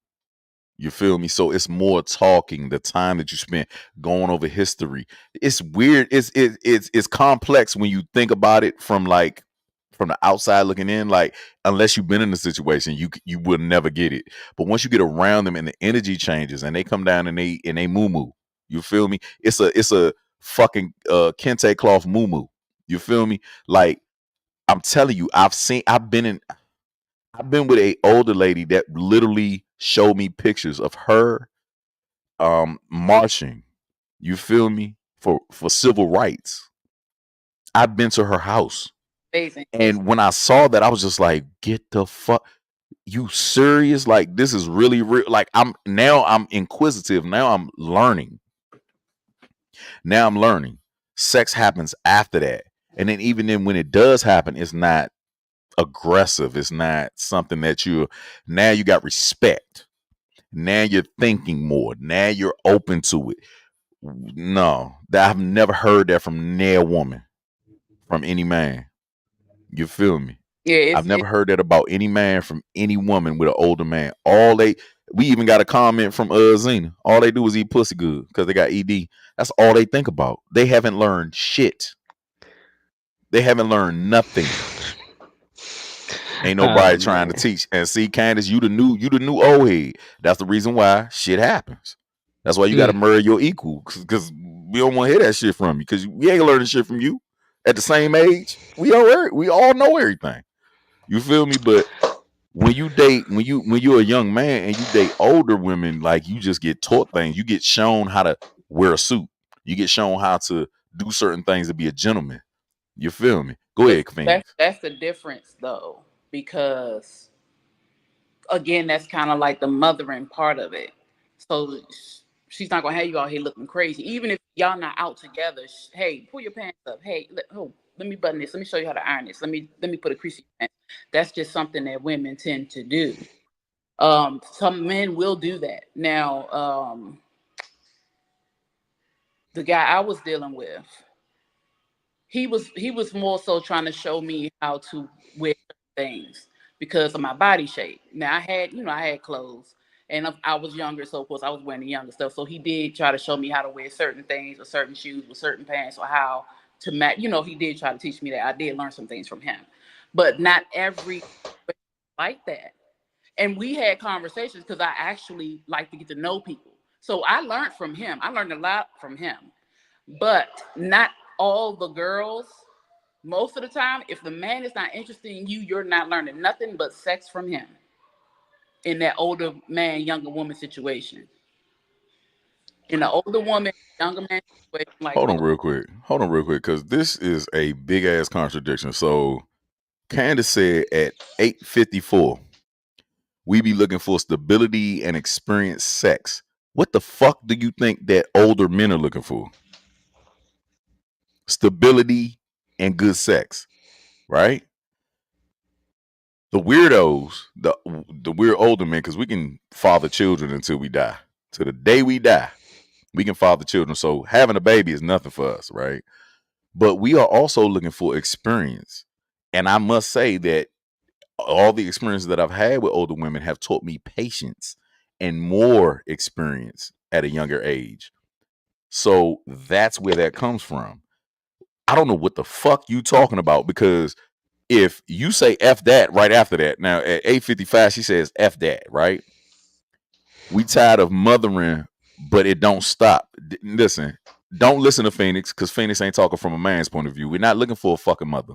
You feel me? So it's more talking, the time that you spend going over history. It's weird. It's complex when you think about it from the outside looking in. Like unless you've been in the situation, you will never get it. But once you get around them and the energy changes and they come down and they moo moo, you feel me? It's a fucking kente cloth muumuu. You feel me? Like, I'm telling you, I've been with a older lady that literally showed me pictures of her marching. You feel me? For civil rights. I've been to her house. Amazing. And when I saw that, I was just like, get the fuck, you serious? Like, this is really real. Like, I'm inquisitive. Now I'm learning. Sex happens after that. And then even then when it does happen, it's not aggressive. It's not something that now you got respect. Now you're thinking more. Now you're open to it. No, I've never heard that from no woman, from any man. You feel me? Yeah, I've never heard that about any man from any woman with an older man. We even got a comment from Zena. All they do is eat pussy good because they got ED. That's all they think about. They haven't learned shit. They haven't learned nothing. Ain't nobody trying to teach. And see, Candace, you the new old head. That's the reason why shit happens. That's why you got to marry your equal, because we don't want to hear that shit from you, because we ain't learning shit from you at the same age. We all know everything. You feel me? But when you're a young man and you date older women, like, you just get taught things. You get shown how to wear a suit. You get shown how to do certain things to be a gentleman. You feel me? Go ahead, Phoenix. That's the difference, though, because again, that's kind of like the mothering part of it. So she's not gonna have you out here looking crazy, even if y'all not out together. Hey, pull your pants up. Hey, let me button this. Let me show you how to iron this. Let me put a crease in your pants. That's just something that women tend to do. Some men will do that. Now, the guy I was dealing with, he was more so trying to show me how to wear things because of my body shape. Now I had clothes, and I was younger, so of course I was wearing the younger stuff. So he did try to show me how to wear certain things, or certain shoes, with certain pants, or how to match. He did try to teach me that. I did learn some things from him, but not every like that. And we had conversations because I actually like to get to know people. So I learned from him. I learned a lot from him, but not all the girls. Most of the time, if the man is not interested in you, you're not learning nothing but sex from him in that older man, younger woman situation. In the older woman, younger man situation, like, Hold on real quick, because this is a big ass contradiction. So Candace said at 8:54, we be looking for stability and experienced sex. What the fuck do you think that older men are looking for? Stability and good sex, right? The weirdos, the weird older men, because we can father children until we die. To the day we die, we can father children. So having a baby is nothing for us, right? But we are also looking for experience. And I must say that all the experiences that I've had with older women have taught me patience and more experience at a younger age. So that's where that comes from. I don't know what the fuck you talking about, because if you say F that right after that, now at 8:55, she says F that, right? We tired of mothering, but it don't stop. Listen, don't listen to Phoenix, because Phoenix ain't talking from a man's point of view. We're not looking for a fucking mother.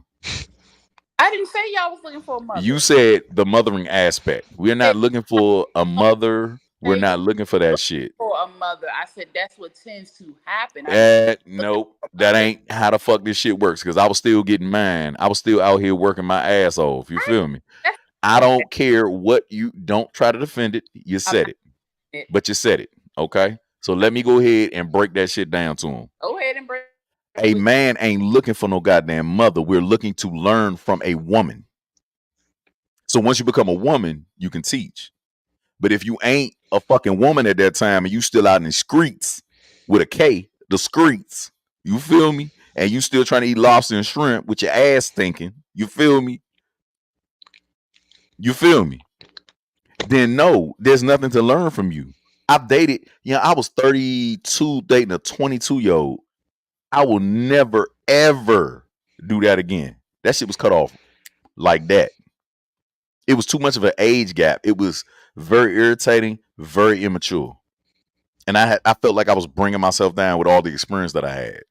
I didn't say y'all was looking for a mother. You said the mothering aspect. We're not looking for a mother. We're not looking for that shit. For a mother, I said that's what tends to happen. Nope, that ain't how the fuck this shit works. Because I was still getting mine. I was still out here working my ass off. You feel me? I don't care what you don't try to defend it. You said it, but you said it. Okay, so let me go ahead and break that shit down to him. Go ahead and break. A man ain't looking for no goddamn mother. We're looking to learn from a woman. So once you become a woman, you can teach. But if you ain't a fucking woman at that time and you still out in the streets with a K, the streets, you feel me? And you still trying to eat lobster and shrimp with your ass thinking, you feel me? You feel me? Then no, there's nothing to learn from you. I've dated, I was 32 dating a 22-year-old. I will never, ever do that again. That shit was cut off like that. It was too much of an age gap. It was very irritating, very immature. And I felt like I was bringing myself down with all the experience that I had.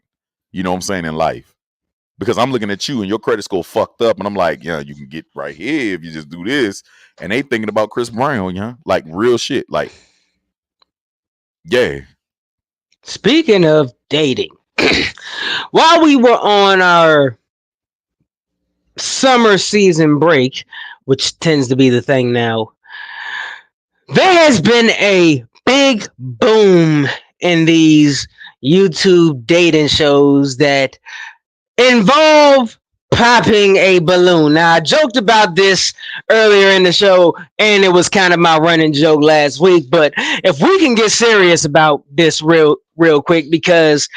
You know what I'm saying, in life. Because I'm looking at you and your credit score fucked up, and I'm like, yeah, you can get right here if you just do this. And they thinking about Chris Brown, yeah, like real shit. Like, yeah. Speaking of dating, while we were on our summer season break, which tends to be the thing now, there has been a big boom in these YouTube dating shows that involve popping a balloon. Now, I joked about this earlier in the show, and it was kind of my running joke last week. But if we can get serious about this real quick, because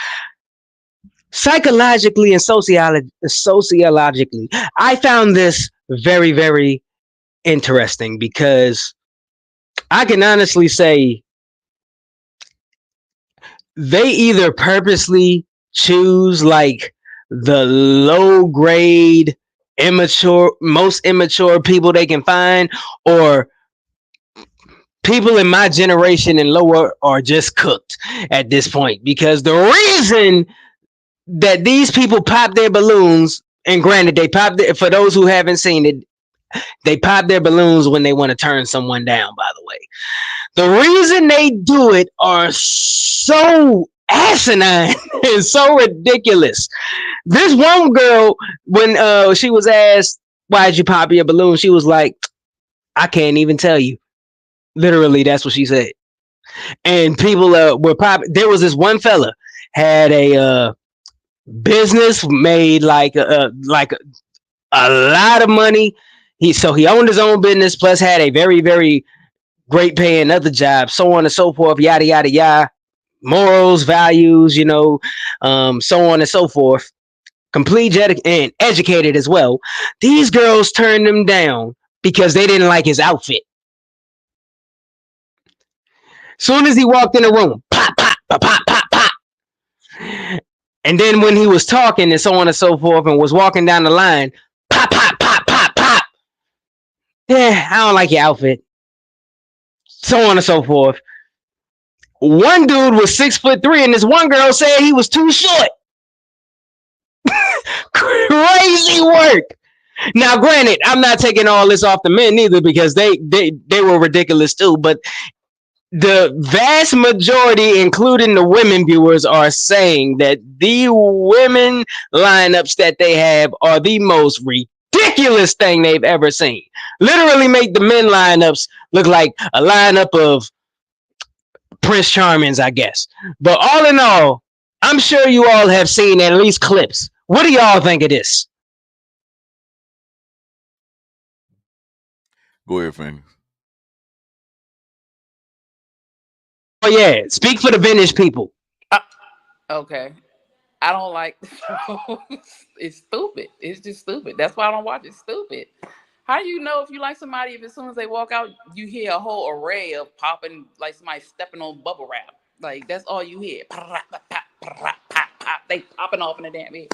psychologically and sociologically, I found this very, very interesting, because I can honestly say they either purposely choose like the low grade, most immature people they can find, or people in my generation and lower are just cooked at this point. Because the reason that these people pop their balloons, and granted, they for those who haven't seen it, they pop their balloons when they want to turn someone down, by the way. The reason they do it are so asinine and so ridiculous. This one girl, when she was asked, why'd you pop your balloon? She was like, I can't even tell you. Literally, that's what she said. And people were popping. There was this one fella had a business, made like a lot of money. He owned his own business, plus had a very, very great paying other job, so on and so forth, yada yada yada. Morals, values, so on and so forth. Complete and educated as well. These girls turned him down because they didn't like his outfit. Soon as he walked in the room, pop, pop, pop, pop, pop, pop. And then when he was talking and so on and so forth and was walking down the line, pop, pop, pop, pop, pop. Yeah, I don't like your outfit. So on and so forth. One dude was 6'3", and this one girl said he was too short. Crazy work. Now, granted, I'm not taking all this off the men either, because they were ridiculous too. But the vast majority, including the women viewers, are saying that the women lineups that they have are the most ridiculous thing they've ever seen. Literally make the men lineups look like a lineup of Prince Charmings, I guess. But all in all, I'm sure you all have seen at least clips. What do y'all think of this? Go ahead, Fanny. Oh yeah, speak for the vintage people. Okay. I don't like the show. It's stupid. It's just stupid. That's why I don't watch it. It's stupid. How do you know if you like somebody if as soon as they walk out, you hear a whole array of popping, like somebody stepping on bubble wrap? Like, that's all you hear. They popping off in the damn head.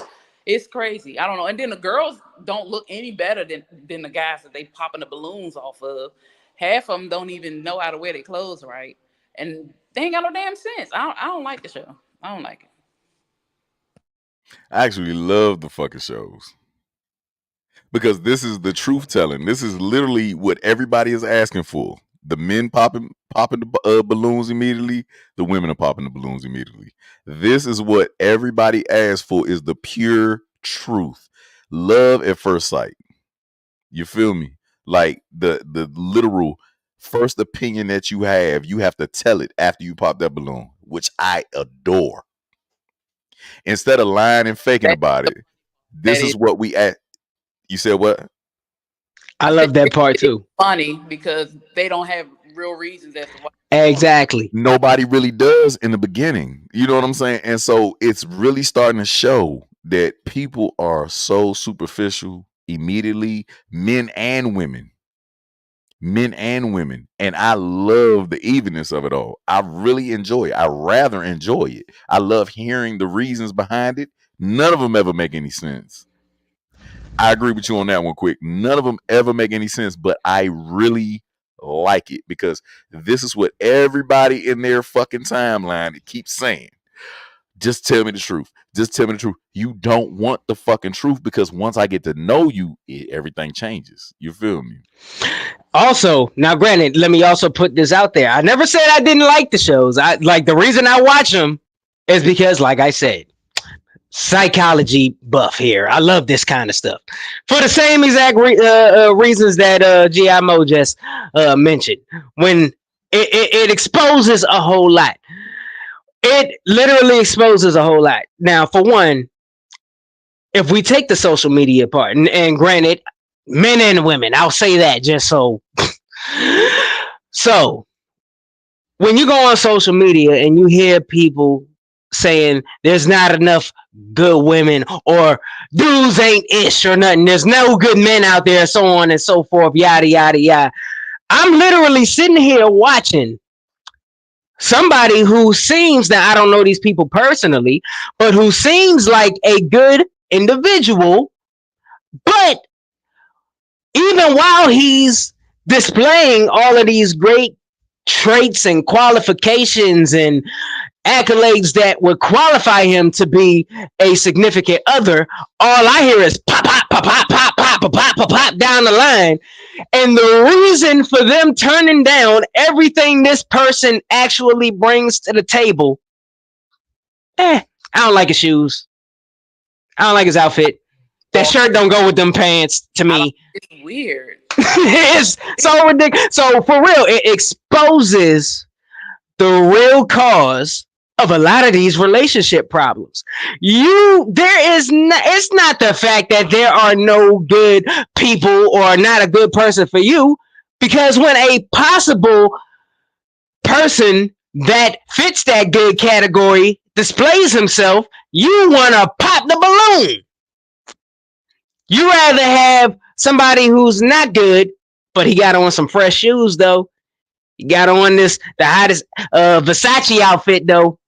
It's crazy. I don't know. And then the girls don't look any better than the guys that they popping the balloons off of. Half of them don't even know how to wear their clothes right. And they ain't got no damn sense. I don't like the show. I don't like it. I actually love the fucking shows, because this is the truth telling. This is literally what everybody is asking for. The men popping the balloons immediately. The women are popping the balloons immediately. This is what everybody asks for, is the pure truth. Love at first sight. You feel me? Like the literal first opinion that you have to tell it after you pop that balloon, which I adore. Instead of lying and faking about it, this is what we at. You said what? I love that part too. Funny because they don't have real reasons as to why. Exactly. Nobody really does in the beginning. You know what I'm saying? And so it's really starting to show that people are so superficial immediately, men and women. And I love the evenness of it all. I really enjoy it. I rather enjoy it. I love hearing the reasons behind it. None of them ever make any sense. I agree with you on that one, quick. None of them ever make any sense, but I really like it, because this is what everybody in their fucking timeline keeps saying. Just tell me the truth. Just tell me the truth. You don't want the fucking truth because once I get to know you, everything changes. You feel me? Also, now granted, let me also put this out there. I never said I didn't like the shows. I like the reason I watch them is because, like I said, psychology buff here. I love this kind of stuff for the same exact reasons that G.I. Mo just mentioned. When it exposes a whole lot. It literally exposes a whole lot. Now, for one, if we take the social media part, and granted, men and women, I'll say that just so. So, when you go on social media and you hear people saying there's not enough good women or dudes ain't ish or nothing, there's no good men out there, so on and so forth, yada, yada, yada. I'm literally sitting here watching somebody who seems, that I don't know these people personally, but who seems like a good individual, but even while he's displaying all of these great traits and qualifications and accolades that would qualify him to be a significant other, all I hear is pop, pop, pop, pop, pop, pop, pop, pop, pop, pop down the line. And the reason for them turning down everything this person actually brings to the table, I don't like his shoes. I don't like his outfit. That shirt don't go with them pants to me. It's weird. It's so ridiculous. So for real, it exposes the real cause of a lot of these relationship problems. It's not the fact that there are no good people or not a good person for you, because when a possible person that fits that good category displays himself, you want to pop the balloon. You rather have somebody who's not good, but he got on some fresh shoes though. He got on the hottest Versace outfit though.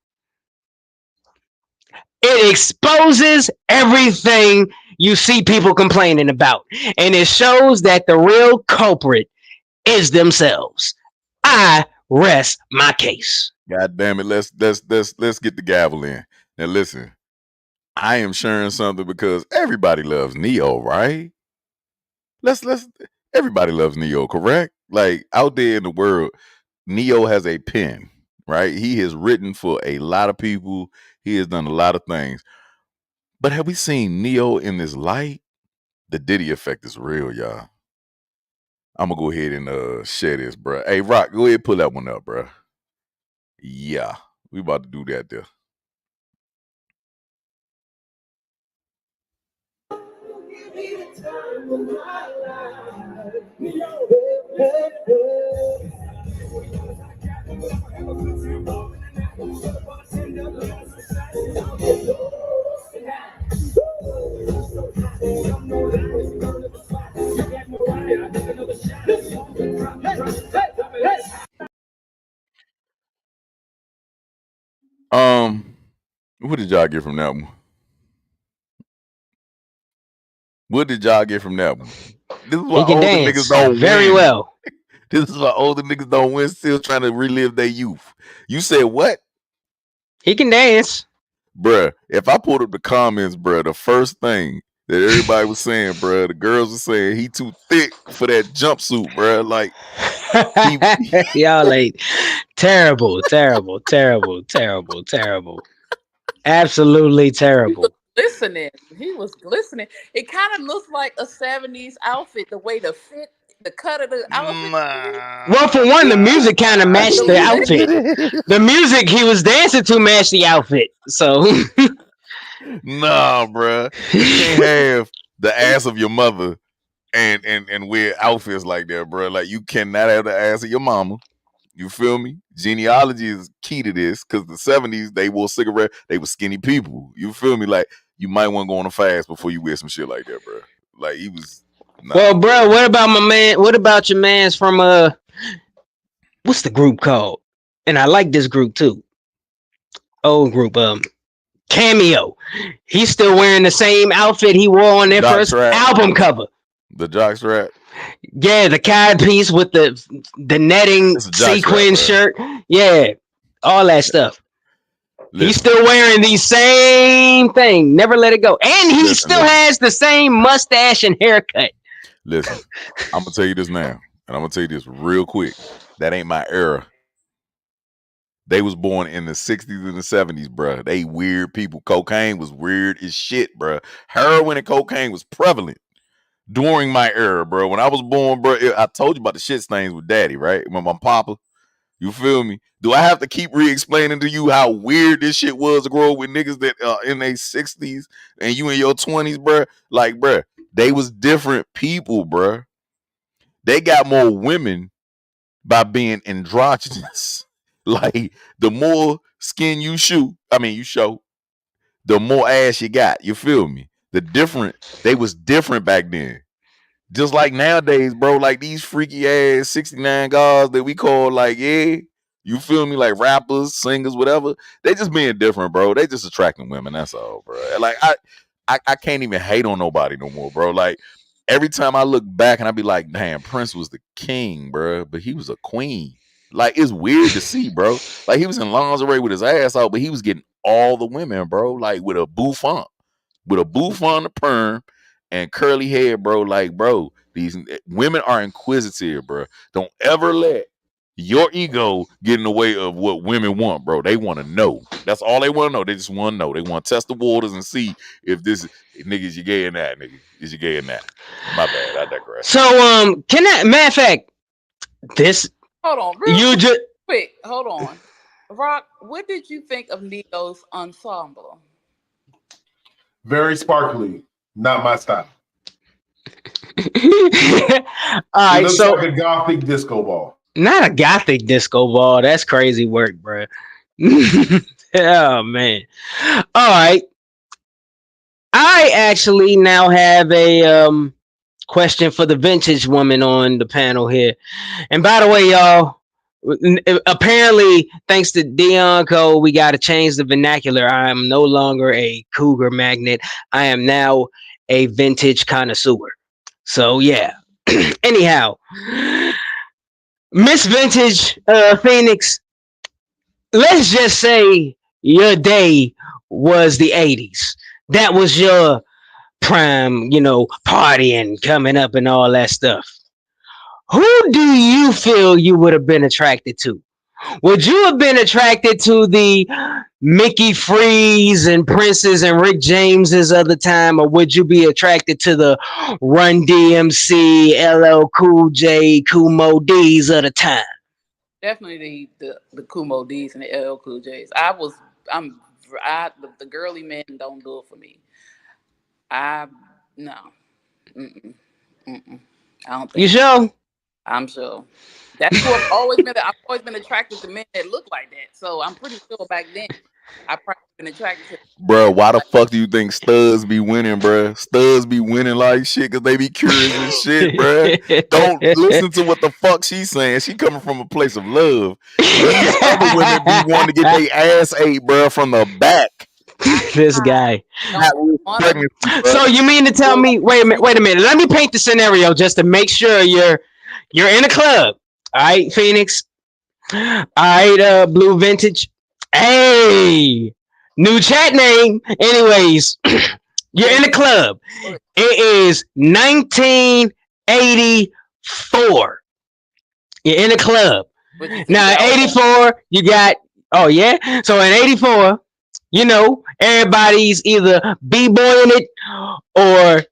It exposes everything you see people complaining about, and it shows that the real culprit is themselves. I rest my case. God damn it! Let's get the gavel in. Now listen, I am sharing something because everybody loves Neo, right? Let's everybody loves Neo, correct? Like out there in the world, Neo has a pen, right? He has written for a lot of people. He has done a lot of things. But have we seen Neo in this light? The Diddy effect is real, y'all. I'm gonna go ahead and share this, bro. Hey, Rock, go ahead and pull that one up, bro. Yeah, we about to do that there. What did y'all get from that one? What did y'all get from that one? This is why older niggas don't very win. well. This is why older niggas don't win, still trying to relive their youth. You said what? He can dance. Bruh, if I pulled up the comments, bruh, the first thing that everybody was saying, bruh, the girls were saying he too thick for that jumpsuit, bruh. Like, y'all like terrible, terrible, terrible, terrible, terrible. Absolutely terrible. He was glistening. It kind of looks like a 70s outfit, the way the fit, the cut of the outfit. Well, for one, the music kind of matched the outfit. The music he was dancing to matched the outfit. So nah, bruh. You can't have the ass of your mother and wear outfits like that, bruh. Like, you cannot have the ass of your mama. You feel me? Genealogy is key to this, because the 70s, they wore cigarette, they were skinny people. You feel me? Like, you might want to go on a fast before you wear some shit like that, bro. Like, he was. Nah, well, bro, what about my man? What about your man's from what's the group called? And I like this group too. Old group, Cameo. He's still wearing the same outfit he wore on their first album cover. The jockstrap. Yeah, the cod piece with the netting sequin shirt. Yeah, all that stuff. He's still wearing the same thing. Never let it go. And he still has the same mustache and haircut. Listen, I'm going to tell you this now. And I'm going to tell you this real quick. That ain't my era. They was born in the 60s and the 70s, bruh. They weird people. Cocaine was weird as shit, bruh. Heroin and cocaine was prevalent during my era, bro. When I was born, bro, I told you about the shit stains with daddy, right? When my papa. You feel me? Do I have to keep re-explaining to you how weird this shit was to grow up with niggas that in their 60s and you in your 20s, bruh? Like, bruh, they was different people, bruh. They got more women by being androgynous. Like, the more skin you show, the more ass you got. You feel me? They was different back then. Just like nowadays, bro, like these freaky ass 69 guys that we call like, yeah, you feel me? Like rappers, singers, whatever. They just being different, bro. They just attracting women. That's all, bro. Like I can't even hate on nobody no more, bro. Like every time I look back and I be like, damn, Prince was the king, bro, but he was a queen. Like it's weird to see, bro. Like he was in lingerie with his ass out, but he was getting all the women, bro. Like with a bouffant the perm and curly hair, bro. Like, bro, these women are inquisitive, bro. Don't ever let your ego get in the way of what women want, bro. They want to know. That's all they want to know. They just want to know. They want to test the waters and see if this nigga is you gay in that, nigga. Is you gay in that? My bad. I digress. So, matter of fact, this. Hold on, real quick. Hold on, Rock. What did you think of Neo's ensemble? Very sparkly, not my style. All right, so like a gothic disco ball. Not a gothic disco ball. That's crazy work, bro. Oh man. All right. I actually now have a question for the vintage woman on the panel here. And by the way, y'all, apparently, thanks to Dion Cole, we got to change the vernacular. I am no longer a cougar magnet. I am now a vintage connoisseur. So yeah. Anyhow, Miss Vintage Phoenix, let's just say your day was the 80s. That was your prime, partying, coming up and all that stuff. Who do you feel you would have been attracted to? Would you have been attracted to the Mickey Freeze and Princes and Rick Jameses of the time, or would you be attracted to the Run DMC, LL Cool J, Kumo D's of the time? Definitely the Kumo D's and the LL Cool J's. The girly men don't do it for me. No. Mm-mm. I don't think. You sure? I'm sure. That's who I've always been attracted to men that look like that. So I'm pretty sure back then I probably been attracted to. Bro, why the fuck do you think studs be winning, bro? Studs be winning like shit because they be curious and shit, bro. Don't listen to what the fuck she's saying. She coming from a place of love. These other women be wanting to get their ass ate, bro, from the back. This guy. So you mean to tell me? Wait a minute. Let me paint the scenario just to make sure you're in a club. All right, Phoenix. All right, Blue Vintage. Hey, new chat name. Anyways, you're in a club. It is 1984. You're in a club. Now, in 84, you got. Oh yeah. So in 84. Everybody's either b-boying it or,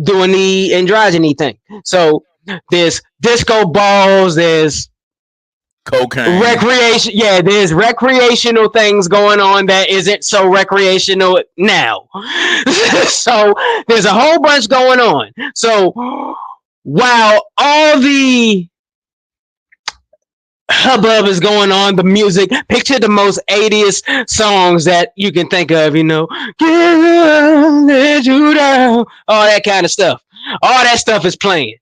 doing the androgyny thing. So there's disco balls, there's cocaine, recreation. Yeah, there's recreational things going on that isn't so recreational now. So there's a whole bunch going on. So while all the hubbub is going on, the music, picture the most 80s songs that you can think of, let you down, all that kind of stuff. All that stuff is playing.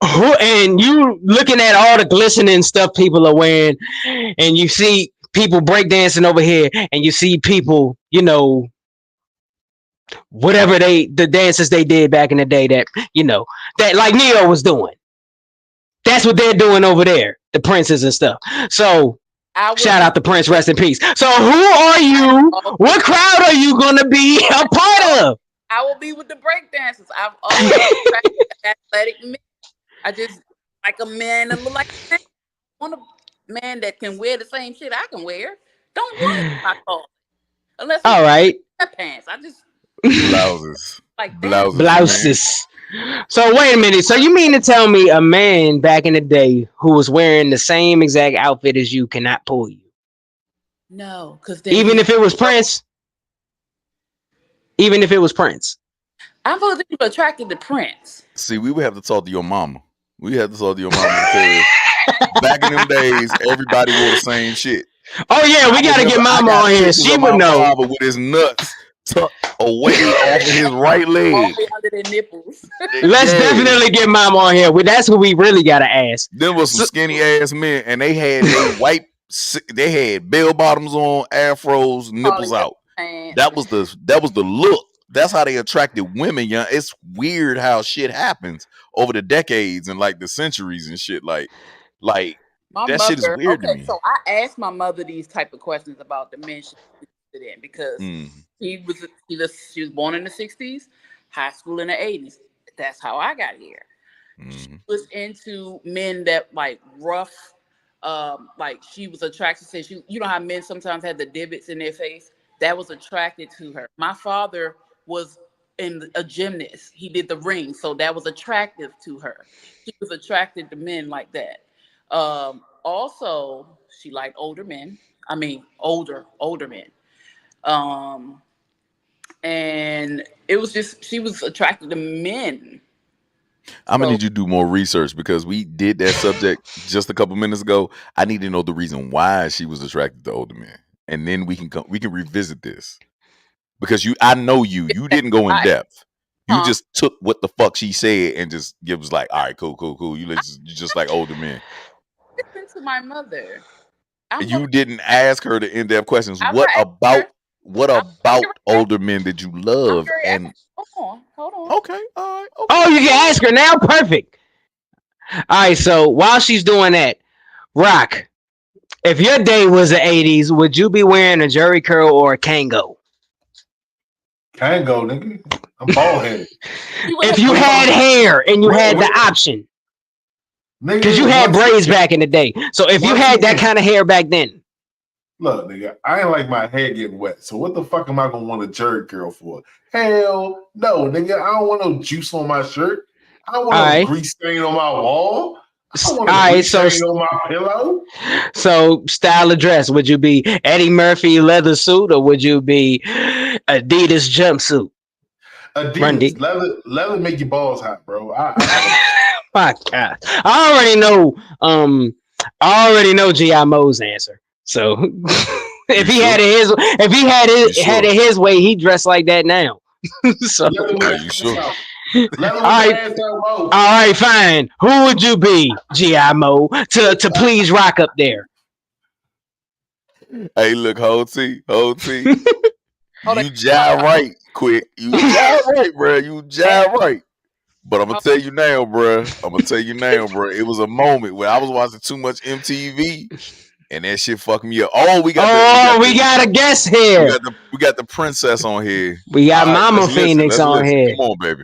And you looking at all the glistening stuff people are wearing, and you see people breakdancing over here, and you see people, whatever the dances they did back in the day that like Neo was doing. That's what they're doing over there, the princes and stuff. So Shout out to Prince, rest in peace. So who are you? What crowd are you gonna be a part of? I will be with the breakdancers. I've always attracted athletic men. I just like a man that look like a man. I want a man that can wear the same shit I can wear. Don't run my clothes unless All right. pants. I just Blouses. like that. Blouses. So wait a minute. So you mean to tell me a man back in the day who was wearing the same exact outfit as you cannot pull you? No, because even if it was Prince. Even if it was Prince. I'm supposed to be attracted to Prince. See, we would have to talk to your mama. We had to talk to your mama because back in them days, everybody wore the same shit. Oh yeah, we gotta get mama on here. She would know. Father with his nuts tucked away off of his right leg, under their nipples. Let's definitely get mama on here. That's what we really gotta ask. There was some skinny ass men, and they had they had bell bottoms on, afros, nipples out. That was the look. That's how they attracted women, young. It's weird how shit happens over the decades and like the centuries and shit. Like that shit is weird to me. So I asked my mother these type of questions about the men she was interested in because she was born in the 60s, high school in the 80s. That's how I got here. She was into men that like rough, like she was attracted to. You know how men sometimes have the divots in their face? That was attracted to her. My father was a gymnast. He did the ring, so that was attractive to her. She was attracted to men like that. Also, she liked older men. I mean, older men. And it was just she was attracted to men. I'm gonna need you to do more research because we did that subject just a couple minutes ago. I need to know the reason why she was attracted to older men, and then we can revisit this because I know you didn't go in depth. You just took what the fuck she said and just was like, all right, cool. You just like older men. Listen to my mother. You didn't ask her the in-depth questions. What about older men did you love? And hold on. Okay, all right. Okay. Oh, you can ask her now. Perfect. All right. So while she's doing that, Rock, if your day was the 80s, would you be wearing a jerry curl or a Kango? Kango, nigga. I'm bald headed. If you had hair and you had the option. Because you had braids back in the day. So if you had that kind of hair back then. Look, nigga, I ain't like my hair getting wet. So what the fuck am I gonna want a jerry curl for? Hell no, nigga. I don't want no juice on my shirt. I don't want no grease stain on my wall. I don't want no grease stain on my pillow. So style of dress, would you be Eddie Murphy leather suit or would you be Adidas jumpsuit? Adidas. Leather make your balls hot, bro. My God. I already know G.I. Mo's answer. So if he had it his way, he dressed like that now. So are you sure? All right, fine. Who would you be, G.I. Mo, to please Rock up there? Hey, look, hold T. You jive right, quick. You jive right, bro. You jive right. But I'm gonna tell you now, bro. It was a moment where I was watching too much MTV, and that shit fucked me up. Oh, we got a guest here. We got the princess on here. We got Mama Phoenix on here. Come on, baby.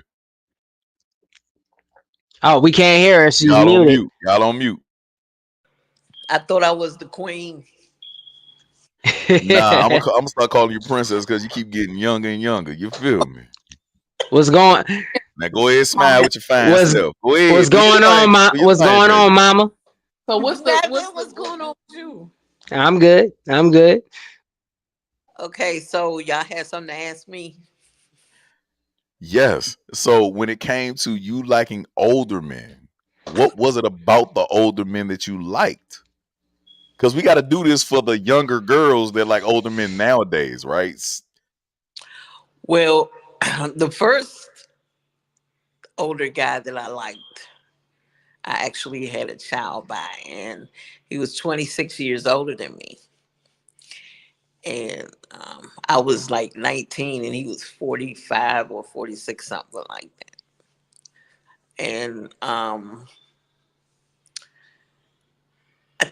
Oh, we can't hear her. She's muted. Y'all on mute. I thought I was the queen. Nah, I'm gonna start calling you princess because you keep getting younger and younger. You feel me? What's going? Now go ahead, smile with your fine self. Go ahead. What's going on, What's going on, Mama? So what's going on with you? I'm good. Okay, so y'all had something to ask me. Yes. So when it came to you liking older men, what was it about the older men that you liked? Because we got to do this for the younger girls that like older men nowadays, right? Well, the first older guy that I liked, I actually had a child by, and he was 26 years older than me. And I was like 19 and he was 45 or 46, something like that. And I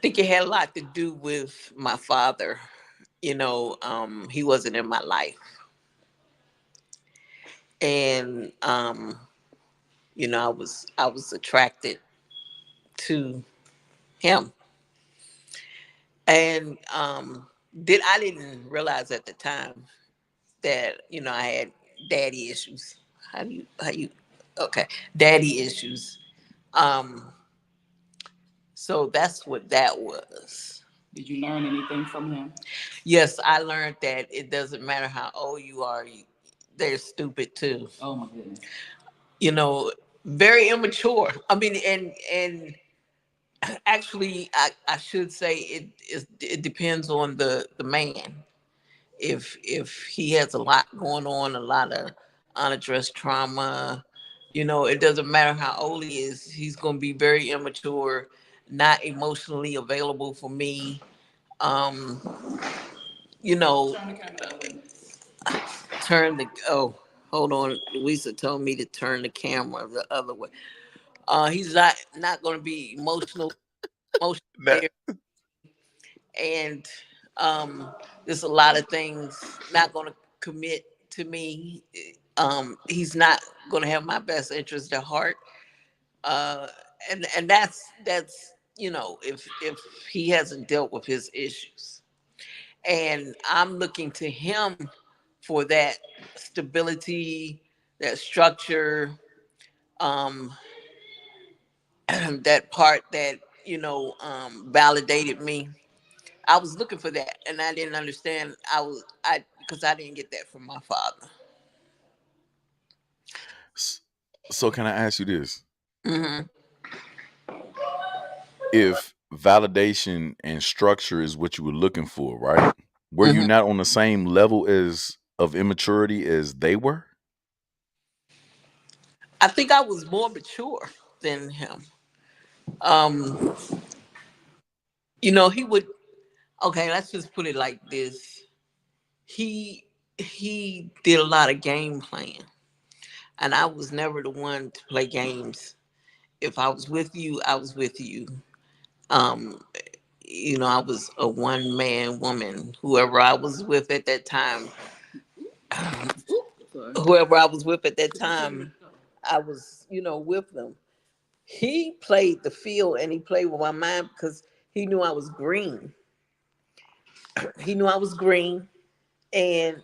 think it had a lot to do with my father. He wasn't in my life, and I was attracted to him, and I didn't realize at the time that I had daddy issues. How you okay, daddy issues. Um, so that's what that was. Did you learn anything from him? Yes, I learned that it doesn't matter how old you are, they're stupid too. Oh my goodness. You know, very immature. I mean, and actually, I should say it depends on the man. If he has a lot going on, a lot of unaddressed trauma, it doesn't matter how old he is. He's going to be very immature, not emotionally available for me. Um, you know, turn the oh, hold on. Louisa told me to turn the camera the other way. He's not going to be emotional, Nah. and there's a lot of things not going to commit to me. He's not going to have my best interest at heart, uh, and that's if he hasn't dealt with his issues, and I'm looking to him for that stability, that structure, um, that part that validated me. I was looking for that, and I didn't understand. I because I didn't get that from my father. S- So can I ask you this? Hmm. If validation and structure is what you were looking for, right? Were you Hmm. not on the same level as of immaturity as they were? I think I was more mature than him. Um, he would. Okay, let's just put it like this. He he did a lot of game playing, and I was never the one to play games. If I was with you, I was with you. Um, I was a one man woman. Whoever I was with at that time, whoever I was with at that time, I was, with them. He played the field and he played with my mind because he knew I was green. He knew I was green. And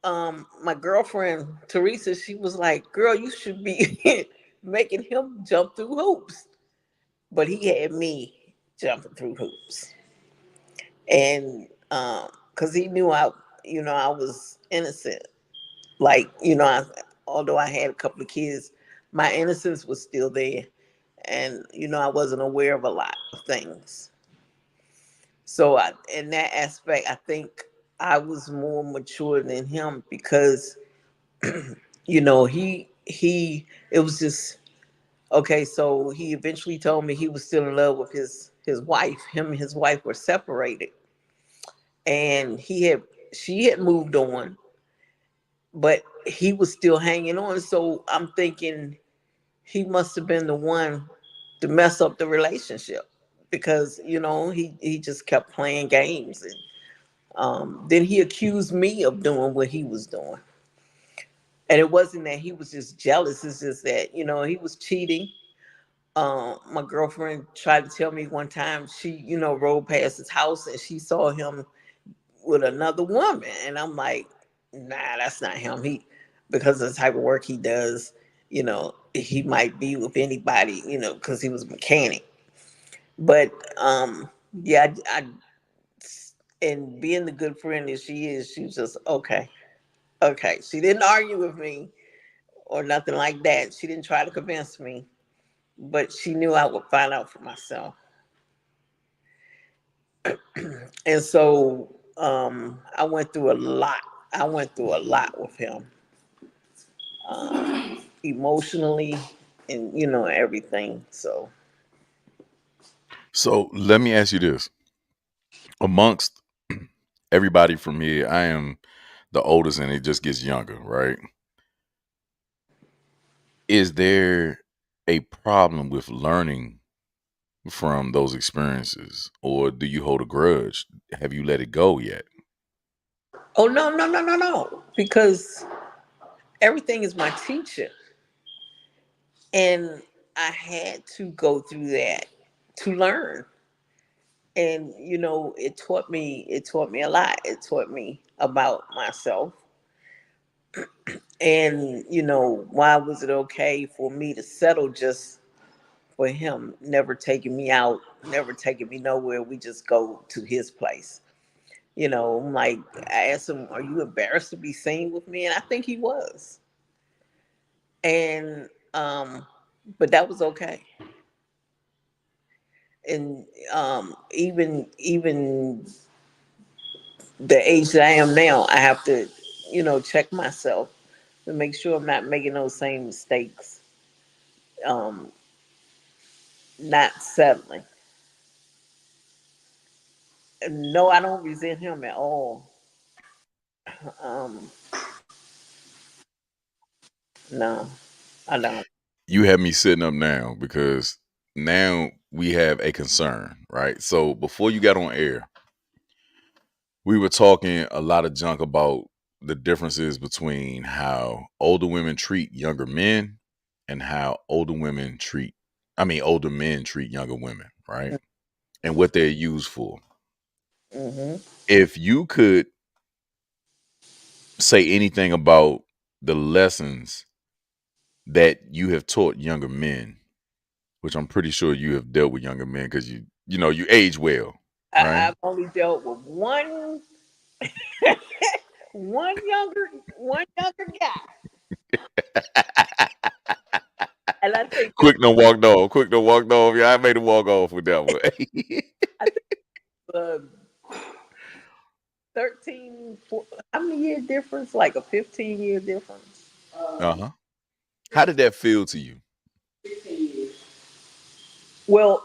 my girlfriend, Teresa, she was like, girl, you should be making him jump through hoops. But he had me jumping through hoops. And because he knew I was innocent. Like, although I had a couple of kids, my innocence was still there. And, I wasn't aware of a lot of things. So in that aspect, I think I was more mature than him because, it was just, okay. So he eventually told me he was still in love with his wife. Him and his wife were separated, and she had moved on, but he was still hanging on. So I'm thinking he must have been the one to mess up the relationship because he just kept playing games, and then he accused me of doing what he was doing. And it wasn't that he was just jealous, it's just that he was cheating. My girlfriend tried to tell me one time she rode past his house and she saw him with another woman, and I'm like, nah, that's not him. He Because of the type of work he does, he might be with anybody, because he was a mechanic. But yeah, and being the good friend that she is, she was just okay. Okay, she didn't argue with me or nothing like that. She didn't try to convince me, but she knew I would find out for myself. And so I went through a lot. I went through a lot with him, emotionally, and everything. So So let me ask you this. Amongst everybody from here, I am the oldest and it just gets younger, right? Is there a problem with learning from those experiences, or do you hold a grudge? Have you let it go yet? Oh no, because everything is my teacher, and I had to go through that to learn. And it taught me a lot. It taught me about myself. And why was it okay for me to settle just for him, never taking me out, never taking me nowhere? We just go to his place. I'm like, I asked him, "Are you embarrassed to be seen with me?" And I think he was. And but that was okay. And even the age that I am now, I have to, check myself to make sure I'm not making those same mistakes. Um, not settling. And no, I don't resent him at all. Um, no, I don't. You have me sitting up now because now we have a concern, right? So before you got on air, we were talking a lot of junk about the differences between how older women treat younger men and how older men treat younger women, right? And what they're used for. Hmm. If you could say anything about the lessons that you have taught younger men, which I'm pretty sure you have dealt with younger men because you age well, right? I've only dealt with one younger, one younger guy, and I think it Quick no walk off. Quick no walk off. Yeah, I made him walk off with that one. I think uh, 13, how many year difference? Like a 15-year difference. Uh-huh. How did that feel to you? Well,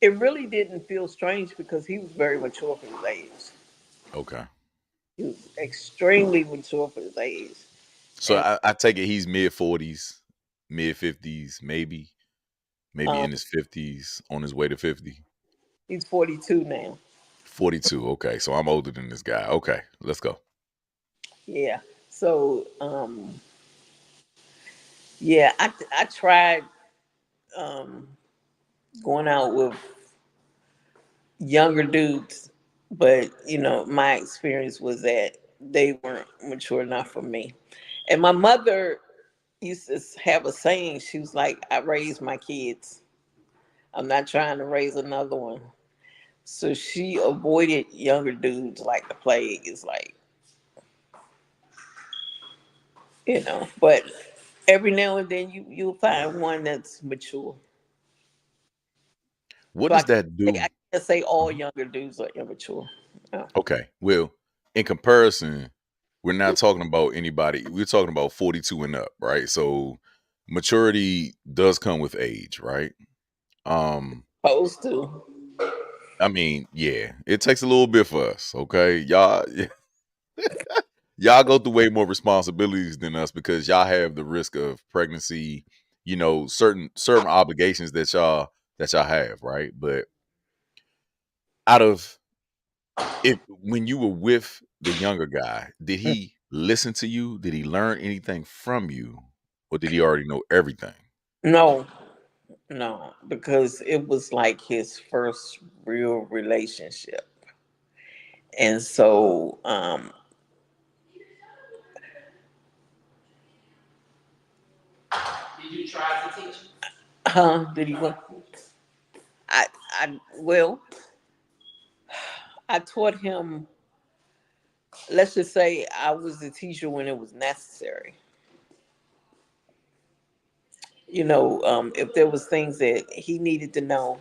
it really didn't feel strange because he was very mature for his age. Okay. He was extremely mature for his age. So And I take it he's mid-40s, mid-50s, maybe um, in his 50s, on his way to 50. he's 42 now. 42. Okay. So I'm older than this guy. Okay. Let's go. Yeah. So, yeah, I tried um, going out with younger dudes, but my experience was that they weren't mature enough for me. And my mother used to have a saying. She was like, "I raised my kids. I'm not trying to raise another one." So she avoided younger dudes like the plague. Is like, but every now and then you'll find one that's mature. What So does that I do? can't say all Uh-huh. younger dudes are immature. No. Okay. Well, in comparison, we're not talking about anybody. We're talking about 42 and up, right? So maturity does come with age, right? Um, Supposed to. I mean, yeah, it takes a little bit for us, okay? Y'all go through way more responsibilities than us because y'all have the risk of pregnancy, certain obligations that y'all have, right? But out of if when you were with the younger guy, did he listen to you? Did he learn anything from you? Or did he already know everything? No, no, because it was like his first real relationship. And so, Did you try to teach? did he want? Well, I taught him. Let's just say I was the teacher when it was necessary. If there was things that he needed to know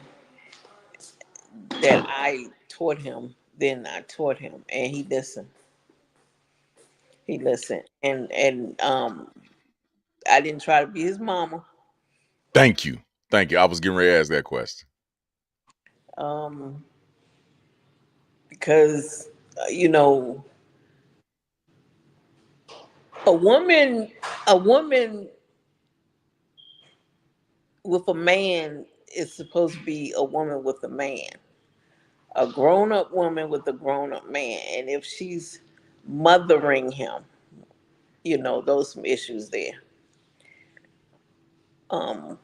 that I taught him, then I taught him, and he listened. He listened, and I didn't try to be his mama. Thank you. Thank you. I was getting ready to ask that question. Um, because you know a woman with a man, it's supposed to be a woman with a man, a grown-up woman with a grown-up man. And if she's mothering him, those some issues there. Um,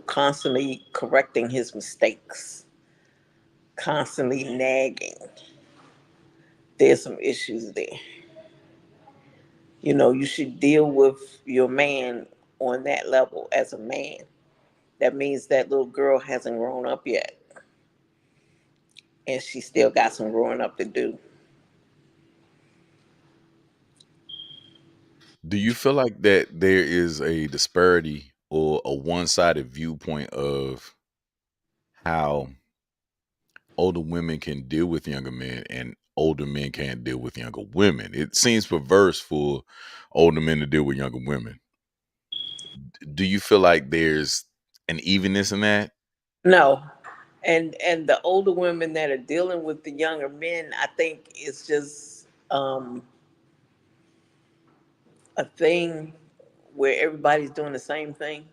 constantly correcting his mistakes, constantly nagging. There's some issues there. You should deal with your man on that level as a man. That means that little girl hasn't grown up yet, and she still got some growing up to do. Do you feel like that there is a disparity or a one-sided viewpoint of how older women can deal with younger men and older men can't deal with younger women? It seems perverse for older men to deal with younger women. Do you feel like there's an evenness in that? No, and the older women that are dealing with the younger men, I think it's just a thing where everybody's doing the same thing,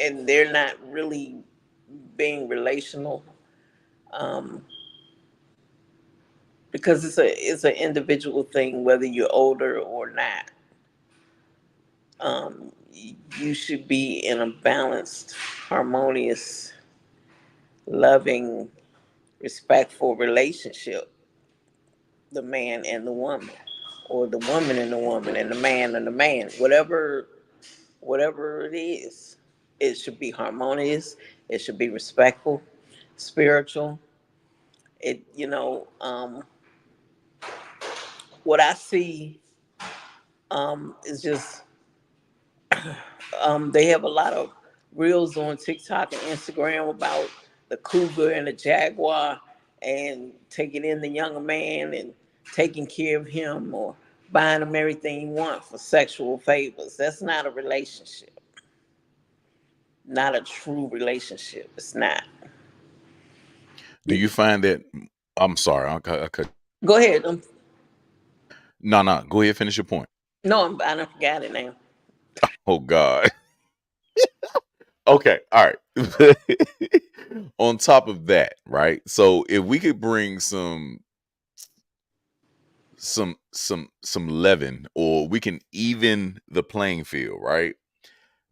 and they're not really being relational, um, because it's an individual thing whether you're older or not. You should be in a balanced, harmonious, loving, respectful relationship, the man and the woman, or the woman and the woman, and the man and the man, whatever it is. It should be harmonious, it should be respectful, spiritual. What I see is just they have a lot of reels on TikTok and Instagram about the cougar and the jaguar, and taking in the younger man and taking care of him, or buying him everything he wants for sexual favors. That's not a relationship. Not a true relationship. It's not. Do you find that? I'm sorry, I cut. Go ahead. No, no. Go ahead, finish your point. No, I don't forgot it now. Oh God. Okay, all right. On top of that, right? So if we could bring some leaven, or we can even the playing field, right?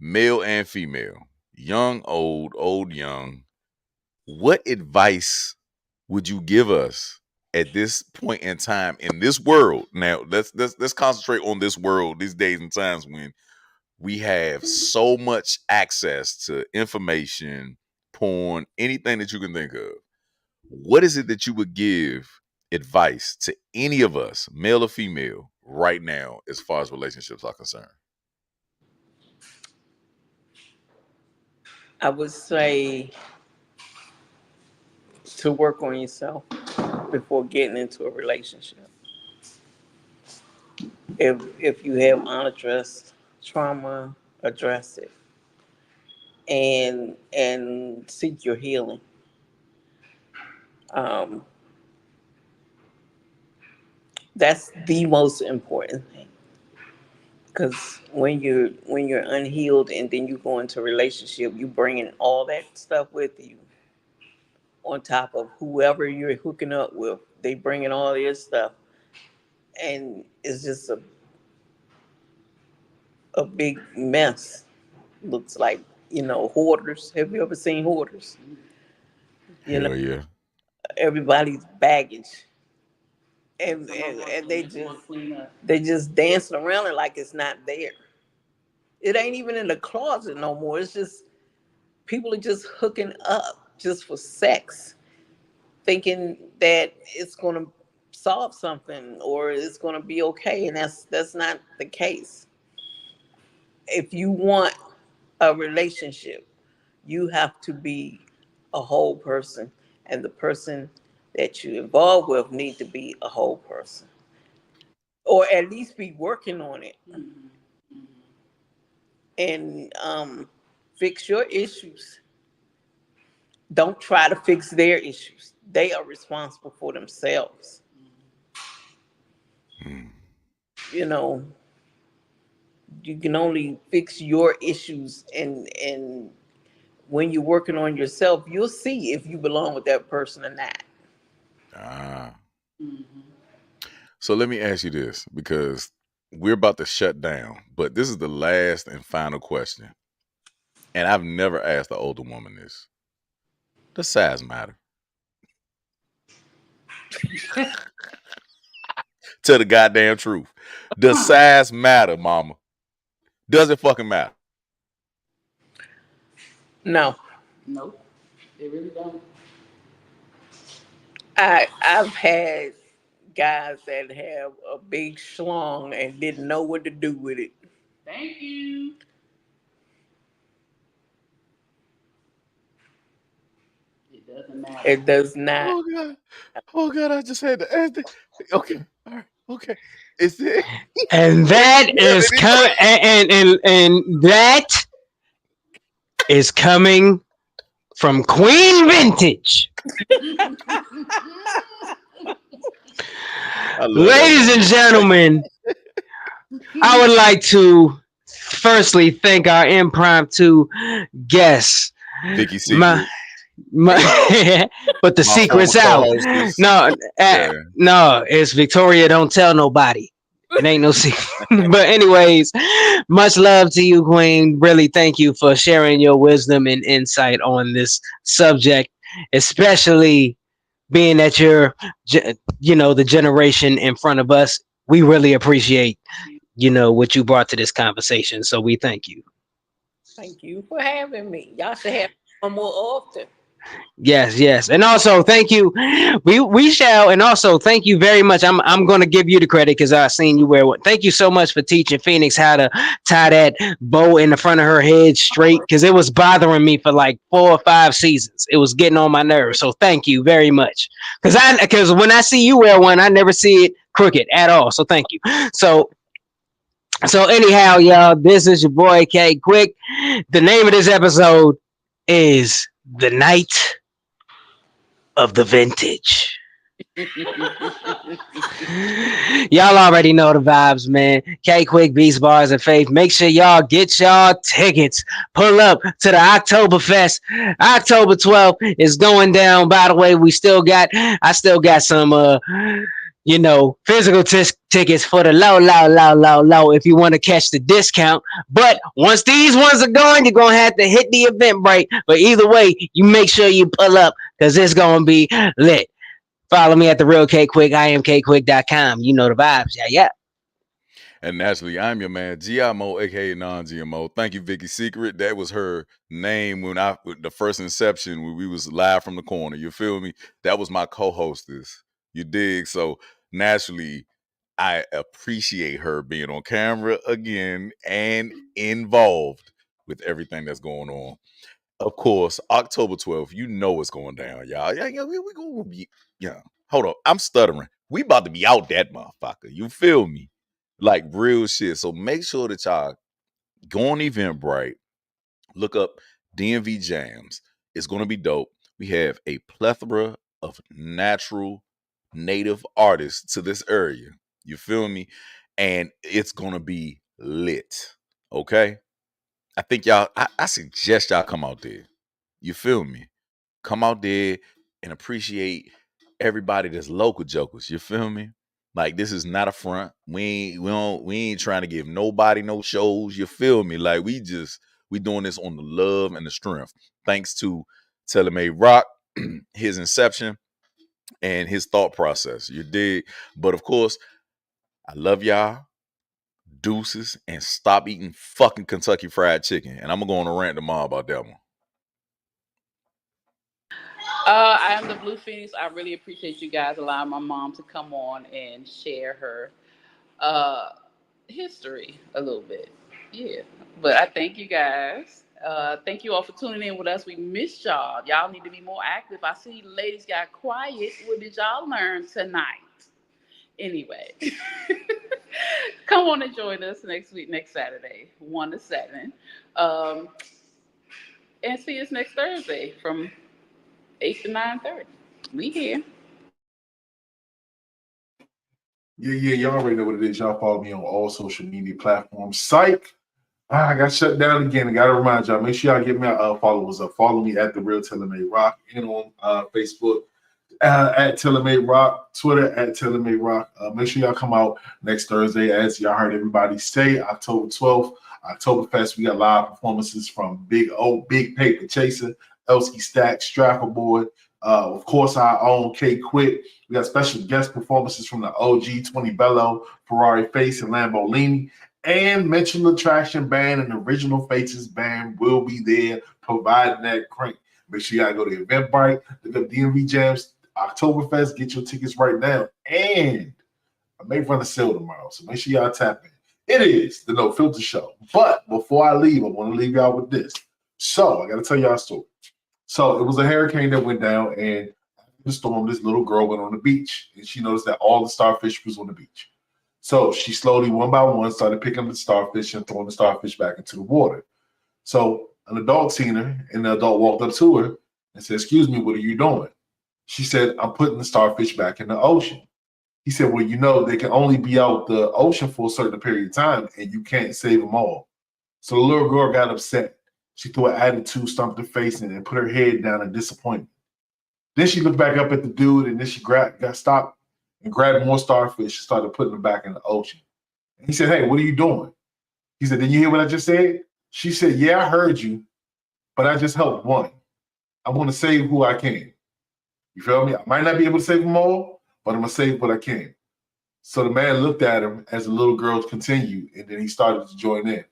Male and female, young, old, old, young. What advice would you give us at this point in time in this world? Now, let's concentrate on this world these days and times when we have so much access to information, porn, anything that you can think of. What is it that you would give advice to any of us, male or female, right now, as far as relationships are concerned? I would say to work on yourself before getting into a relationship. If you have unaddressed trauma, address it, and seek your healing. Um, that's the most important thing. Because when you're unhealed and then you go into a relationship, you bringing all that stuff with you. On top of whoever you're hooking up with, they bringing all their stuff, and it's just a big mess. Looks like, hoarders. Have you ever seen hoarders? You know, Hell yeah. everybody's baggage, and they just dancing around it like it's not there. It ain't even in the closet no more. It's just people are just hooking up just for sex, thinking that it's gonna solve something or it's gonna be okay, and that's not the case. If you want a relationship, you have to be a whole person, and the person that you involved with need to be a whole person, or at least be working on it, and fix your issues. Don't try to fix their issues. They are responsible for themselves. Hmm. You know, can only fix your issues, and when you're working on yourself, you'll see if you belong with that person or not. So let me ask you this, because we're about to shut down, but this is the last and final question. And I've never asked the older woman this. Does size matter? Tell the goddamn truth. Does size matter, mama? Does it fucking matter? No. Nope. They really don't. I've had guys that have a big schlong and didn't know what to do with it. Thank you. It doesn't matter. It does not. Oh God. Oh God, I just had to ask that. Okay. All right. Okay. Is it? And that is coming, and that is coming from Queen Vintage. Ladies and gentlemen, I would like to firstly thank our impromptu guests. Vicky Secret. But the secret's out. No, no, it's Victoria. Don't tell nobody. It ain't no secret. But anyways, much love to you, Queen. Really, thank you for sharing your wisdom and insight on this subject, especially being that you're, the generation in front of us. We really appreciate, what you brought to this conversation. So we thank you. Thank you for having me. Y'all should have one more often. Yes, and also thank you. We shall, and also thank you very much. I'm going to give you the credit because I seen you wear one. Thank you so much for teaching Phoenix how to tie that bow in the front of her head straight, because it was bothering me for like 4 or 5 seasons. It was getting on my nerves. So thank you very much. Because when I see you wear one, I never see it crooked at all. So thank you. So anyhow, y'all, this is your boy K Quick. The name of this episode is The Night of the Vintage. Y'all already know the vibes, man. K Quick Beats, Bars, and Faith. Make sure y'all get y'all tickets. Pull up to the Oktoberfest. October 12th is going down. By the way, I still got some physical tickets for the low if you want to catch the discount. But once these ones are gone, you're going to have to hit the Eventbrite. But either way, you make sure you pull up because it's going to be lit. Follow me at The Real K Quick. I am kquick.com. You know the vibes. Yeah. And naturally, I'm your man, GMO, aka non-GMO. Thank you, Vicky Secret. That was her name when the first inception, when we was live from the corner. You feel me? That was my co-hostess. You dig? So naturally, I appreciate her being on camera again and involved with everything that's going on. Of course, October 12th, you know what's going down, y'all. Yeah, we gonna be, hold on, I'm stuttering. We about to be out that motherfucker. You feel me? Like real shit. So make sure that y'all go on Eventbrite, look up DMV Jams. It's gonna be dope. We have a plethora of natural native artists to this area. You feel me? And it's gonna be lit. Okay. I think y'all, I suggest y'all come out there. You feel me? Come out there and appreciate everybody that's local jokers. You feel me? Like, this is not a front. We ain't trying to give nobody no shows. You feel me? Like, we doing this on the love and the strength. Thanks to Telemay Rock, his inception and his thought process. You dig? But of course, I love y'all. Deuces, and stop eating fucking Kentucky Fried Chicken. And I'm gonna go on a rant tomorrow about that one. I am the Blue Phoenix. I really appreciate you guys allowing my mom to come on and share her history a little bit. Yeah. But I thank you guys. Thank you all for tuning in with us. We missed y'all. Y'all need to be more active. I see the ladies got quiet. What did y'all learn tonight? Anyway, come on and join us next week, next Saturday, 1 to 7. And see us next Thursday from 8 to 9:30. We here. Yeah, y'all already know what it is. Y'all follow me on all social media platforms. Psych, I got shut down again. I got to remind y'all, make sure y'all get my followers up. Follow me at The Real TaylorMade Rock and on Facebook at TaylorMade Rock, Twitter at TaylorMade Rock. Make sure y'all come out next Thursday, as y'all heard everybody say, October 12th, Oktoberfest. We got live performances from Big Paper Chaser, Elsky Stack, Strapper Boy, of course, our own K Quit. We got special guest performances from the OG 20 Bello, Ferrari Face, and Lamborghini. And Mental Attraction Band and Original Faces Band will be there providing that crank. Make sure y'all go to Eventbrite, look up DMV Jams, Oktoberfest, get your tickets right now. And I may run a sale tomorrow, so make sure y'all tap in. It is the No Filter Show. But before I leave, I want to leave y'all with this. So I got to tell y'all a story. So it was a hurricane that went down, and after the storm, this little girl went on the beach, and she noticed that all the starfish was on the beach. So she slowly, one by one, started picking up the starfish and throwing the starfish back into the water. So an adult seen her, and the adult walked up to her and said, "Excuse me, what are you doing?" She said, "I'm putting the starfish back in the ocean." He said, "Well, you know, they can only be out the ocean for a certain period of time, and you can't save them all." So the little girl got upset. She threw an attitude, stomped her face in, and put her head down in disappointment. Then she looked back up at the dude, and then she got stopped and grabbed more starfish and started putting them back in the ocean. And he said, "Hey, what are you doing?" He said, "Did you hear what I just said?" She said, "Yeah, I heard you, but I just helped one. I want to save who I can." You feel me? I might not be able to save them all, but I'm going to save what I can. So the man looked at him as the little girls continued, and then he started to join in.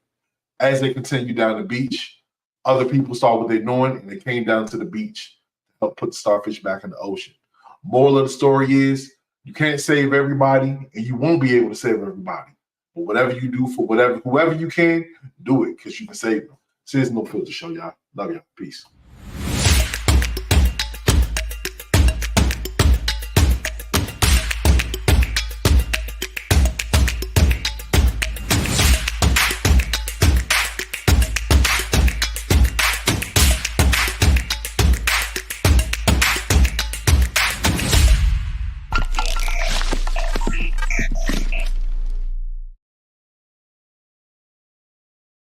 As they continued down the beach, other people saw what they're doing, and they came down to the beach to help put the starfish back in the ocean. Moral of the story is, you can't save everybody, and you won't be able to save everybody. But whatever you do for whoever you can, do it, because you can save them. This is No Filter Show, y'all. Love y'all. Peace.